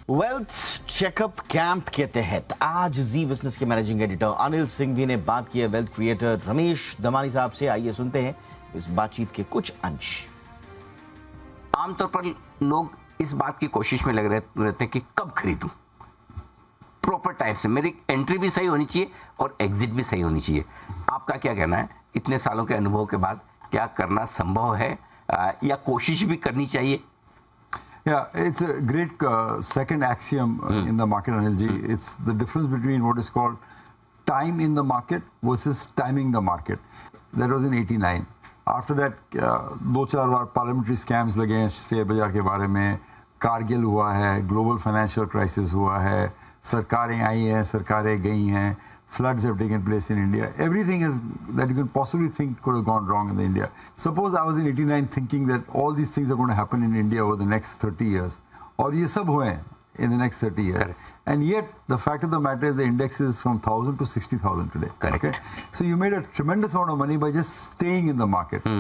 वेल्थ चेकअप कैंप के तहत आज जी बिजनेस के मैनेजिंग एडिटर अनिल सिंघवी ने बात की है वेल्थ क्रिएटर रमेश दमानी साहब से। आइए सुनते हैं इस बातचीत के कुछ अंश। आमतौर पर लोग इस बात की कोशिश में लग रहते हैं कि कब खरीदूं, प्रॉपर टाइम से, मेरी एंट्री भी सही होनी चाहिए और एग्जिट भी सही होनी चाहिए। आपका क्या कहना है, इतने सालों के अनुभव के बाद क्या करना संभव है या कोशिश भी करनी चाहिए? Yeah, it's a great second axiom in the market, Anilji. It's the difference between what is called time in the market versus timing the market. That was in 89. After that, 2-4 bar parliamentary scams लगे हैं share बाजार के बारे में, कारगिल हुआ है, global financial crisis हुआ है, सरकारें आई हैं, सरकारें गई हैं, floods have taken place in India. Everything is that you can possibly think could have gone wrong in India. Suppose I was in 89 thinking that all these things are going to happen in India over the next 30 years. और ये सब हुए in the next 30 years. Correct. And yet the fact of the matter is the index is from 1,000 to 60,000 today. Correct. Okay? So you made a tremendous amount of money by just staying in the market.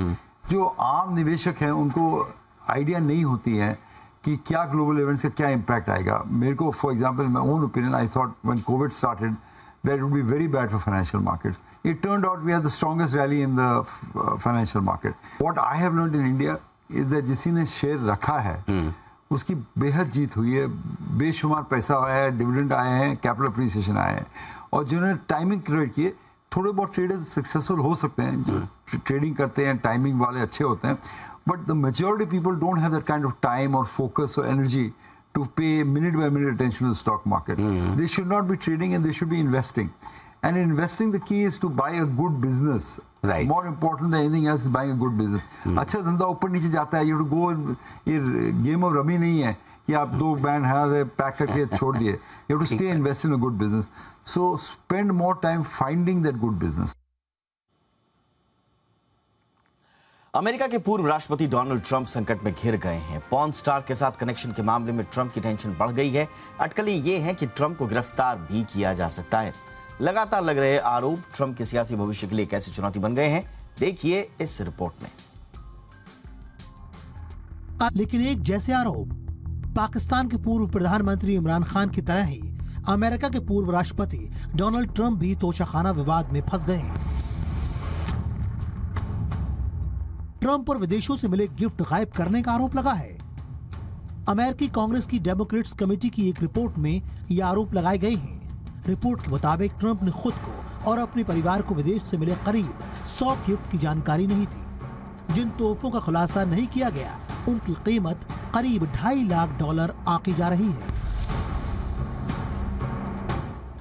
जो आम निवेशक हैं उनको idea नहीं होती है कि क्या ग्लोबल इवेंट्स का क्या इम्पैक्ट आएगा। मेरे को for example my own opinion, I thought when Covid started that it would be very bad for financial markets. It turned out we had the strongest rally in the financial market. What I have learned in India is that जिसी ने share रखा है उसकी बेहद जीत हुई है, बेशुमार पैसा आया है, डिविडेंड आए हैं, कैपिटल अप्रिसिएशन आए हैं, और जिन्होंने टाइमिंग क्रिएट किए, थोड़े बहुत ट्रेडर्स सक्सेसफुल हो सकते हैं जो ट्रेडिंग करते हैं, टाइमिंग वाले अच्छे होते हैं, but the majority people don't have that kind of time और फोकस और energy to pay minute by minute attention to the stock market. They should not be trading and they should be investing. And in investing, the key is to buy a good business. Right. More important than anything else is buying a good business. अच्छा धंधा ऊपर नीचे जाता है, you have to go, ये game of rummy नहीं है कि आप 2 बैंड है पैक करके छोड़ दिए. You have to stay invest in a good business. So spend more time finding that good business. America के पूर्व राष्ट्रपति डोनाल्ड ट्रंप संकट में घिर गए हैं। पॉर्न स्टार के साथ कनेक्शन के मामले में ट्रंप की टेंशन बढ़ गई है। अटकलें ये हैं कि ट्रंप को गिरफ्तार भी किया जा सकता है। लगातार लग रहे आरोप ट्रंप के सियासी भविष्य के लिए कैसे चुनौती बन गए हैं, देखिए इस रिपोर्ट में। लेकिन एक जैसे आरोप पाकिस्तान के पूर्व प्रधानमंत्री इमरान खान की तरह ही अमेरिका के पूर्व राष्ट्रपति डोनाल्ड ट्रंप भी तोशाखाना विवाद में फंस गए हैं। ट्रंप पर विदेशों से मिले गिफ्ट गायब करने का आरोप लगा है। अमेरिकी कांग्रेस की डेमोक्रेट्स कमेटी की एक रिपोर्ट में ये आरोप लगाए गए हैं। रिपोर्ट के मुताबिक ट्रंप ने खुद को और अपने परिवार को विदेश से मिले करीब 100 गिफ्ट की जानकारी नहीं थी। जिन तोहफों का खुलासा नहीं किया गया उनकी कीमत करीब $2.5 लाख आंकी जा रही है।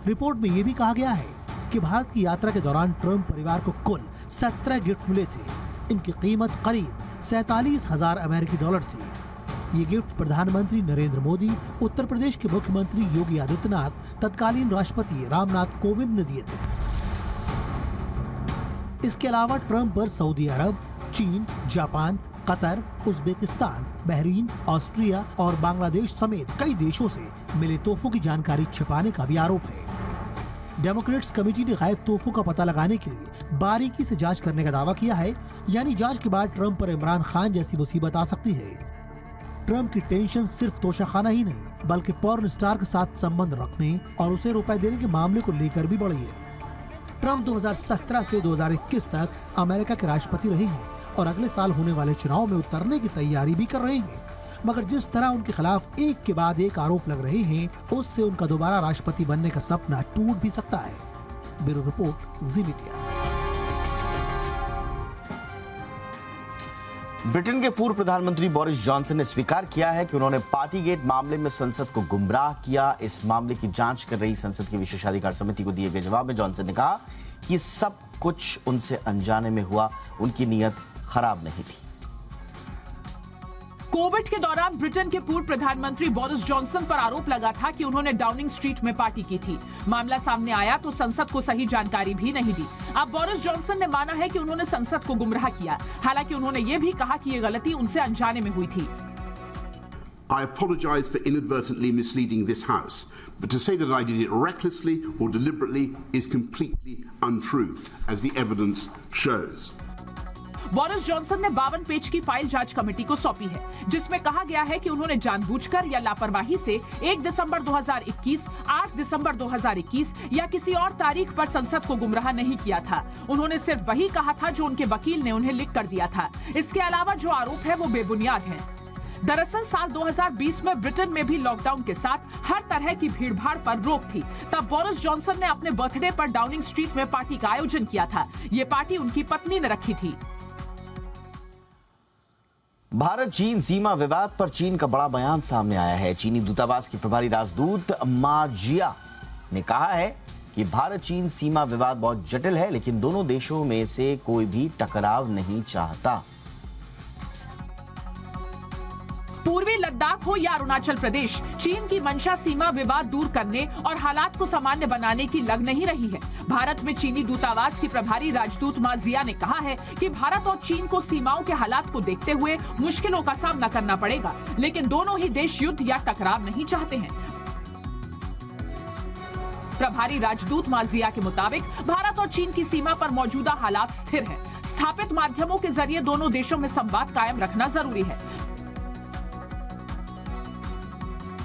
रिपोर्ट में यह भी कहा गया है कि भारत की यात्रा के दौरान ट्रंप परिवार को कुल 17 गिफ्ट मिले थे। इनकी कीमत करीब $47,000 अमेरिकी थी। ये गिफ्ट प्रधानमंत्री नरेंद्र मोदी, उत्तर प्रदेश के मुख्यमंत्री योगी आदित्यनाथ, तत्कालीन राष्ट्रपति रामनाथ कोविंद ने दिए थे। इसके अलावा ट्रंप पर सऊदी अरब, चीन, Japan, Qatar, Uzbekistan, Bahrain, Austria और बांग्लादेश समेत कई देशों से मिले तोहफों की जानकारी छिपाने का भी आरोप है। डेमोक्रेट्स कमेटी ने गायब तोहफों का पता लगाने के लिए बारीकी से जांच करने का दावा किया है, यानी जांच के बाद ट्रंप पर इमरान खान जैसी मुसीबत आ सकती है। ट्रंप की टेंशन सिर्फ तोशाखाना ही नहीं बल्कि पॉर्न स्टार के साथ संबंध रखने और उसे रुपए देने के मामले को लेकर भी बढ़ी है। ट्रंप 2017 से 2021 तक अमेरिका के राष्ट्रपति रहे हैं और अगले साल होने वाले चुनाव में उतरने की तैयारी भी कर रहे हैं। मगर जिस तरह उनके खिलाफ एक के बाद एक आरोप लग रहे हैं, उससे उनका दोबारा राष्ट्रपति बनने का सपना टूट भी सकता है। ब्यूरो रिपोर्ट, जी मीडिया। ब्रिटेन के पूर्व प्रधानमंत्री बोरिस जॉनसन ने स्वीकार किया है कि उन्होंने पार्टीगेट मामले में संसद को गुमराह किया। इस मामले की जांच कर रही संसद की विशेषाधिकार समिति को दिए गए जवाब में जॉनसन ने कहा कि सब कुछ उनसे अनजाने में हुआ, उनकी नीयत खराब नहीं थी। कोविड के दौरान ब्रिटेन के पूर्व प्रधानमंत्री बोरिस जॉनसन पर आरोप लगा था कि उन्होंने डाउनिंग स्ट्रीट में पार्टी की थी। मामला सामने आया तो संसद को सही जानकारी भी नहीं दी। अब बोरिस जॉनसन ने माना है कि उन्होंने संसद को गुमराह किया। हालांकि उन्होंने ये भी कहा कि ये गलती उनसे अनजाने में हुई थी। I apologize for inadvertently misleading this House, but to say that I did it recklessly or deliberately is completely untrue, as the evidence shows. Boris Johnson ने 52 पेज की फाइल जांच कमेटी को सौंपी है, जिसमें कहा गया है कि उन्होंने जानबूझकर या लापरवाही से 1 दिसंबर 2021, 8 दिसंबर 2021 या किसी और तारीख पर संसद को गुमराह नहीं किया था। उन्होंने सिर्फ वही कहा था जो उनके वकील ने उन्हें लिख कर दिया था। इसके अलावा जो आरोप है वो बेबुनियाद है। दरअसल साल 2020 में ब्रिटेन में भी लॉकडाउन के साथ हर तरह की भीड़भाड़ पर रोक थी। तब बोरिस जॉनसन ने अपने बर्थडे पर डाउनिंग स्ट्रीट में पार्टी का आयोजन किया था। ये पार्टी उनकी पत्नी ने रखी थी। भारत चीन सीमा विवाद पर चीन का बड़ा बयान सामने आया है। चीनी दूतावास की प्रभारी राजदूत मा जिया ने कहा है कि भारत चीन सीमा विवाद बहुत जटिल है, लेकिन दोनों देशों में से कोई भी टकराव नहीं चाहता। पूर्वी लद्दाख हो या अरुणाचल प्रदेश, चीन की मंशा सीमा विवाद दूर करने और हालात को सामान्य बनाने की लग नहीं रही है। भारत में चीनी दूतावास की प्रभारी राजदूत मा जिया ने कहा है कि भारत और चीन को सीमाओं के हालात को देखते हुए मुश्किलों का सामना करना पड़ेगा, लेकिन दोनों ही देश युद्ध या टकराव नहीं चाहते हैं। प्रभारी राजदूत मा जिया के मुताबिक भारत और चीन की सीमा पर मौजूदा हालात स्थिर हैं। स्थापित माध्यमों के जरिए दोनों देशों में संवाद कायम रखना जरूरी है।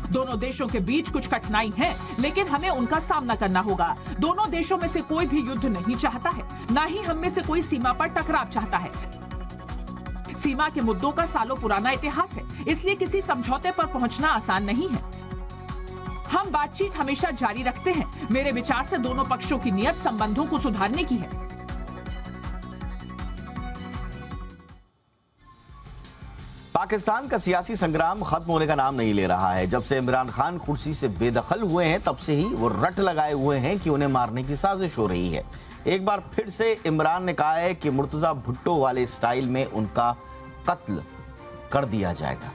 दोनों देशों के बीच कुछ कठिनाई है, लेकिन हमें उनका सामना करना होगा। दोनों देशों में से कोई भी युद्ध नहीं चाहता है, न ही हम में से कोई सीमा पर टकराव चाहता है। सीमा के मुद्दों का सालों पुराना इतिहास है, इसलिए किसी समझौते पर पहुंचना आसान नहीं है। हम बातचीत हमेशा जारी रखते हैं। मेरे विचार से दोनों पक्षों की नीयत संबंधों को सुधारने की है। पाकिस्तान का सियासी संग्राम खत्म होने का नाम नहीं ले रहा है। जब से इमरान खान कुर्सी से बेदखल हुए हैं, तब से ही वो रट लगाए हुए हैं कि उन्हें मारने की साजिश हो रही है। एक बार फिर से इमरान ने कहा है कि मुर्तजा भुट्टो वाले स्टाइल में उनका कत्ल कर दिया जाएगा।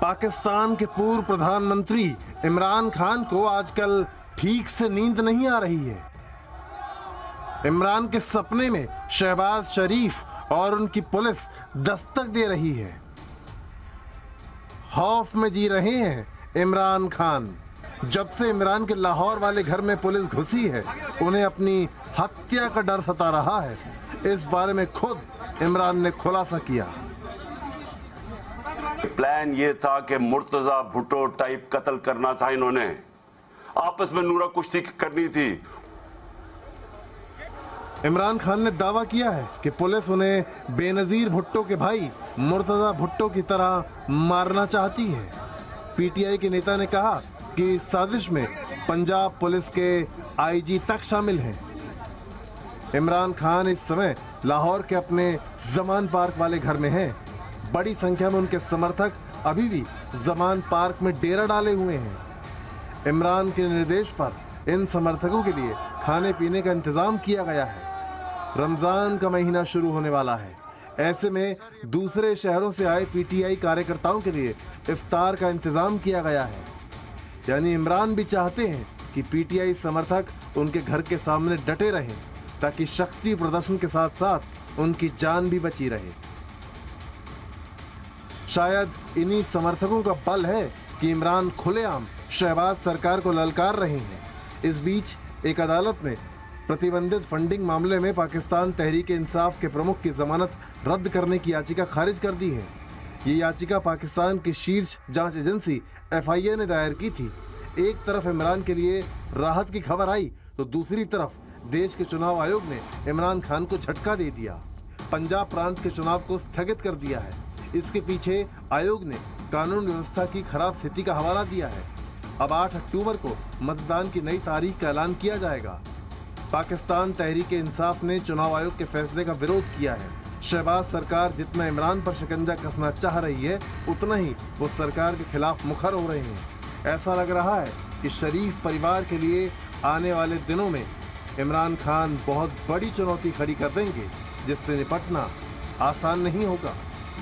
पाकिस्तान के पूर्व प्रधानमंत्री इमरान खान को आजकल ठीक से नींद नहीं आ रही है। इमरान के सपने में शहबाज शरीफ और उनकी पुलिस दस्तक दे रही है। खौफ में जी रहे हैं इमरान खान। जब से इमरान के लाहौर वाले घर में पुलिस घुसी है, उन्हें अपनी हत्या का डर सता रहा है। इस बारे में खुद इमरान ने खुलासा किया। प्लान ये था कि मुर्तजा भुट्टो टाइप कत्ल करना था। इन्होंने आपस में नूरा कुश्ती करनी थी। इमरान खान ने दावा किया है कि पुलिस उन्हें बेनजीर भुट्टो के भाई मुर्तजा भुट्टो की तरह मारना चाहती है। पीटीआई के नेता ने कहा कि इस साजिश में पंजाब पुलिस के आईजी तक शामिल हैं। इमरान खान इस समय लाहौर के अपने जमान पार्क वाले घर में हैं। बड़ी संख्या में उनके समर्थक अभी भी जमान पार्क में डेरा डाले हुए हैं। इमरान के निर्देश पर इन समर्थकों के लिए खाने पीने का इंतजाम किया गया है। रमजान का महीना शुरू होने वाला है। ऐसे में दूसरे शहरों से आए पीटीआई कार्यकर्ताओं के लिए इफ्तार का इंतजाम किया गया है। यानी इमरान भी चाहते हैं कि पीटीआई समर्थक उनके घर के सामने डटे रहें, ताकि शक्ति प्रदर्शन के साथ साथ उनकी जान भी बची रहे। शायद इन्हीं समर्थकों का बल है कि इमरान खुलेआम शहबाज सरकार को ललकार रहे हैं। इस बीच एक अदालत ने प्रतिबंधित फंडिंग मामले में पाकिस्तान तहरीक इंसाफ के प्रमुख की जमानत रद्द करने की याचिका खारिज कर दी है। ये याचिका पाकिस्तान की शीर्ष जांच एजेंसी FIA ने दायर की थी। एक तरफ इमरान के लिए राहत की खबर आई, तो दूसरी तरफ देश के चुनाव आयोग ने इमरान खान को झटका दे दिया। पंजाब प्रांत के चुनाव को स्थगित कर दिया है। इसके पीछे आयोग ने कानून व्यवस्था की खराब स्थिति का हवाला दिया है। अब 8 अक्टूबर को मतदान की नई तारीख का ऐलान किया जाएगा। पाकिस्तान तहरीक इंसाफ ने चुनाव आयोग के फैसले का विरोध किया है। शहबाज सरकार जितना इमरान पर शिकंजा कसना चाह रही है, उतना ही वो सरकार के खिलाफ मुखर हो रहे हैं। ऐसा लग रहा है कि शरीफ परिवार के लिए आने वाले दिनों में इमरान खान बहुत बड़ी चुनौती खड़ी कर देंगे, जिससे निपटना आसान नहीं होगा।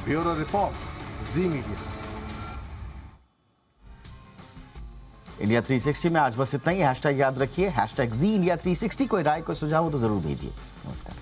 ब्यूरो रिपोर्ट, जी मीडिया। इंडिया 360 में आज बस इतना ही। हैशटैग याद रखिए, हैशटैग जी इंडिया 360। कोई राय, कोई सुझाव हो तो जरूर भेजिए। नमस्कार।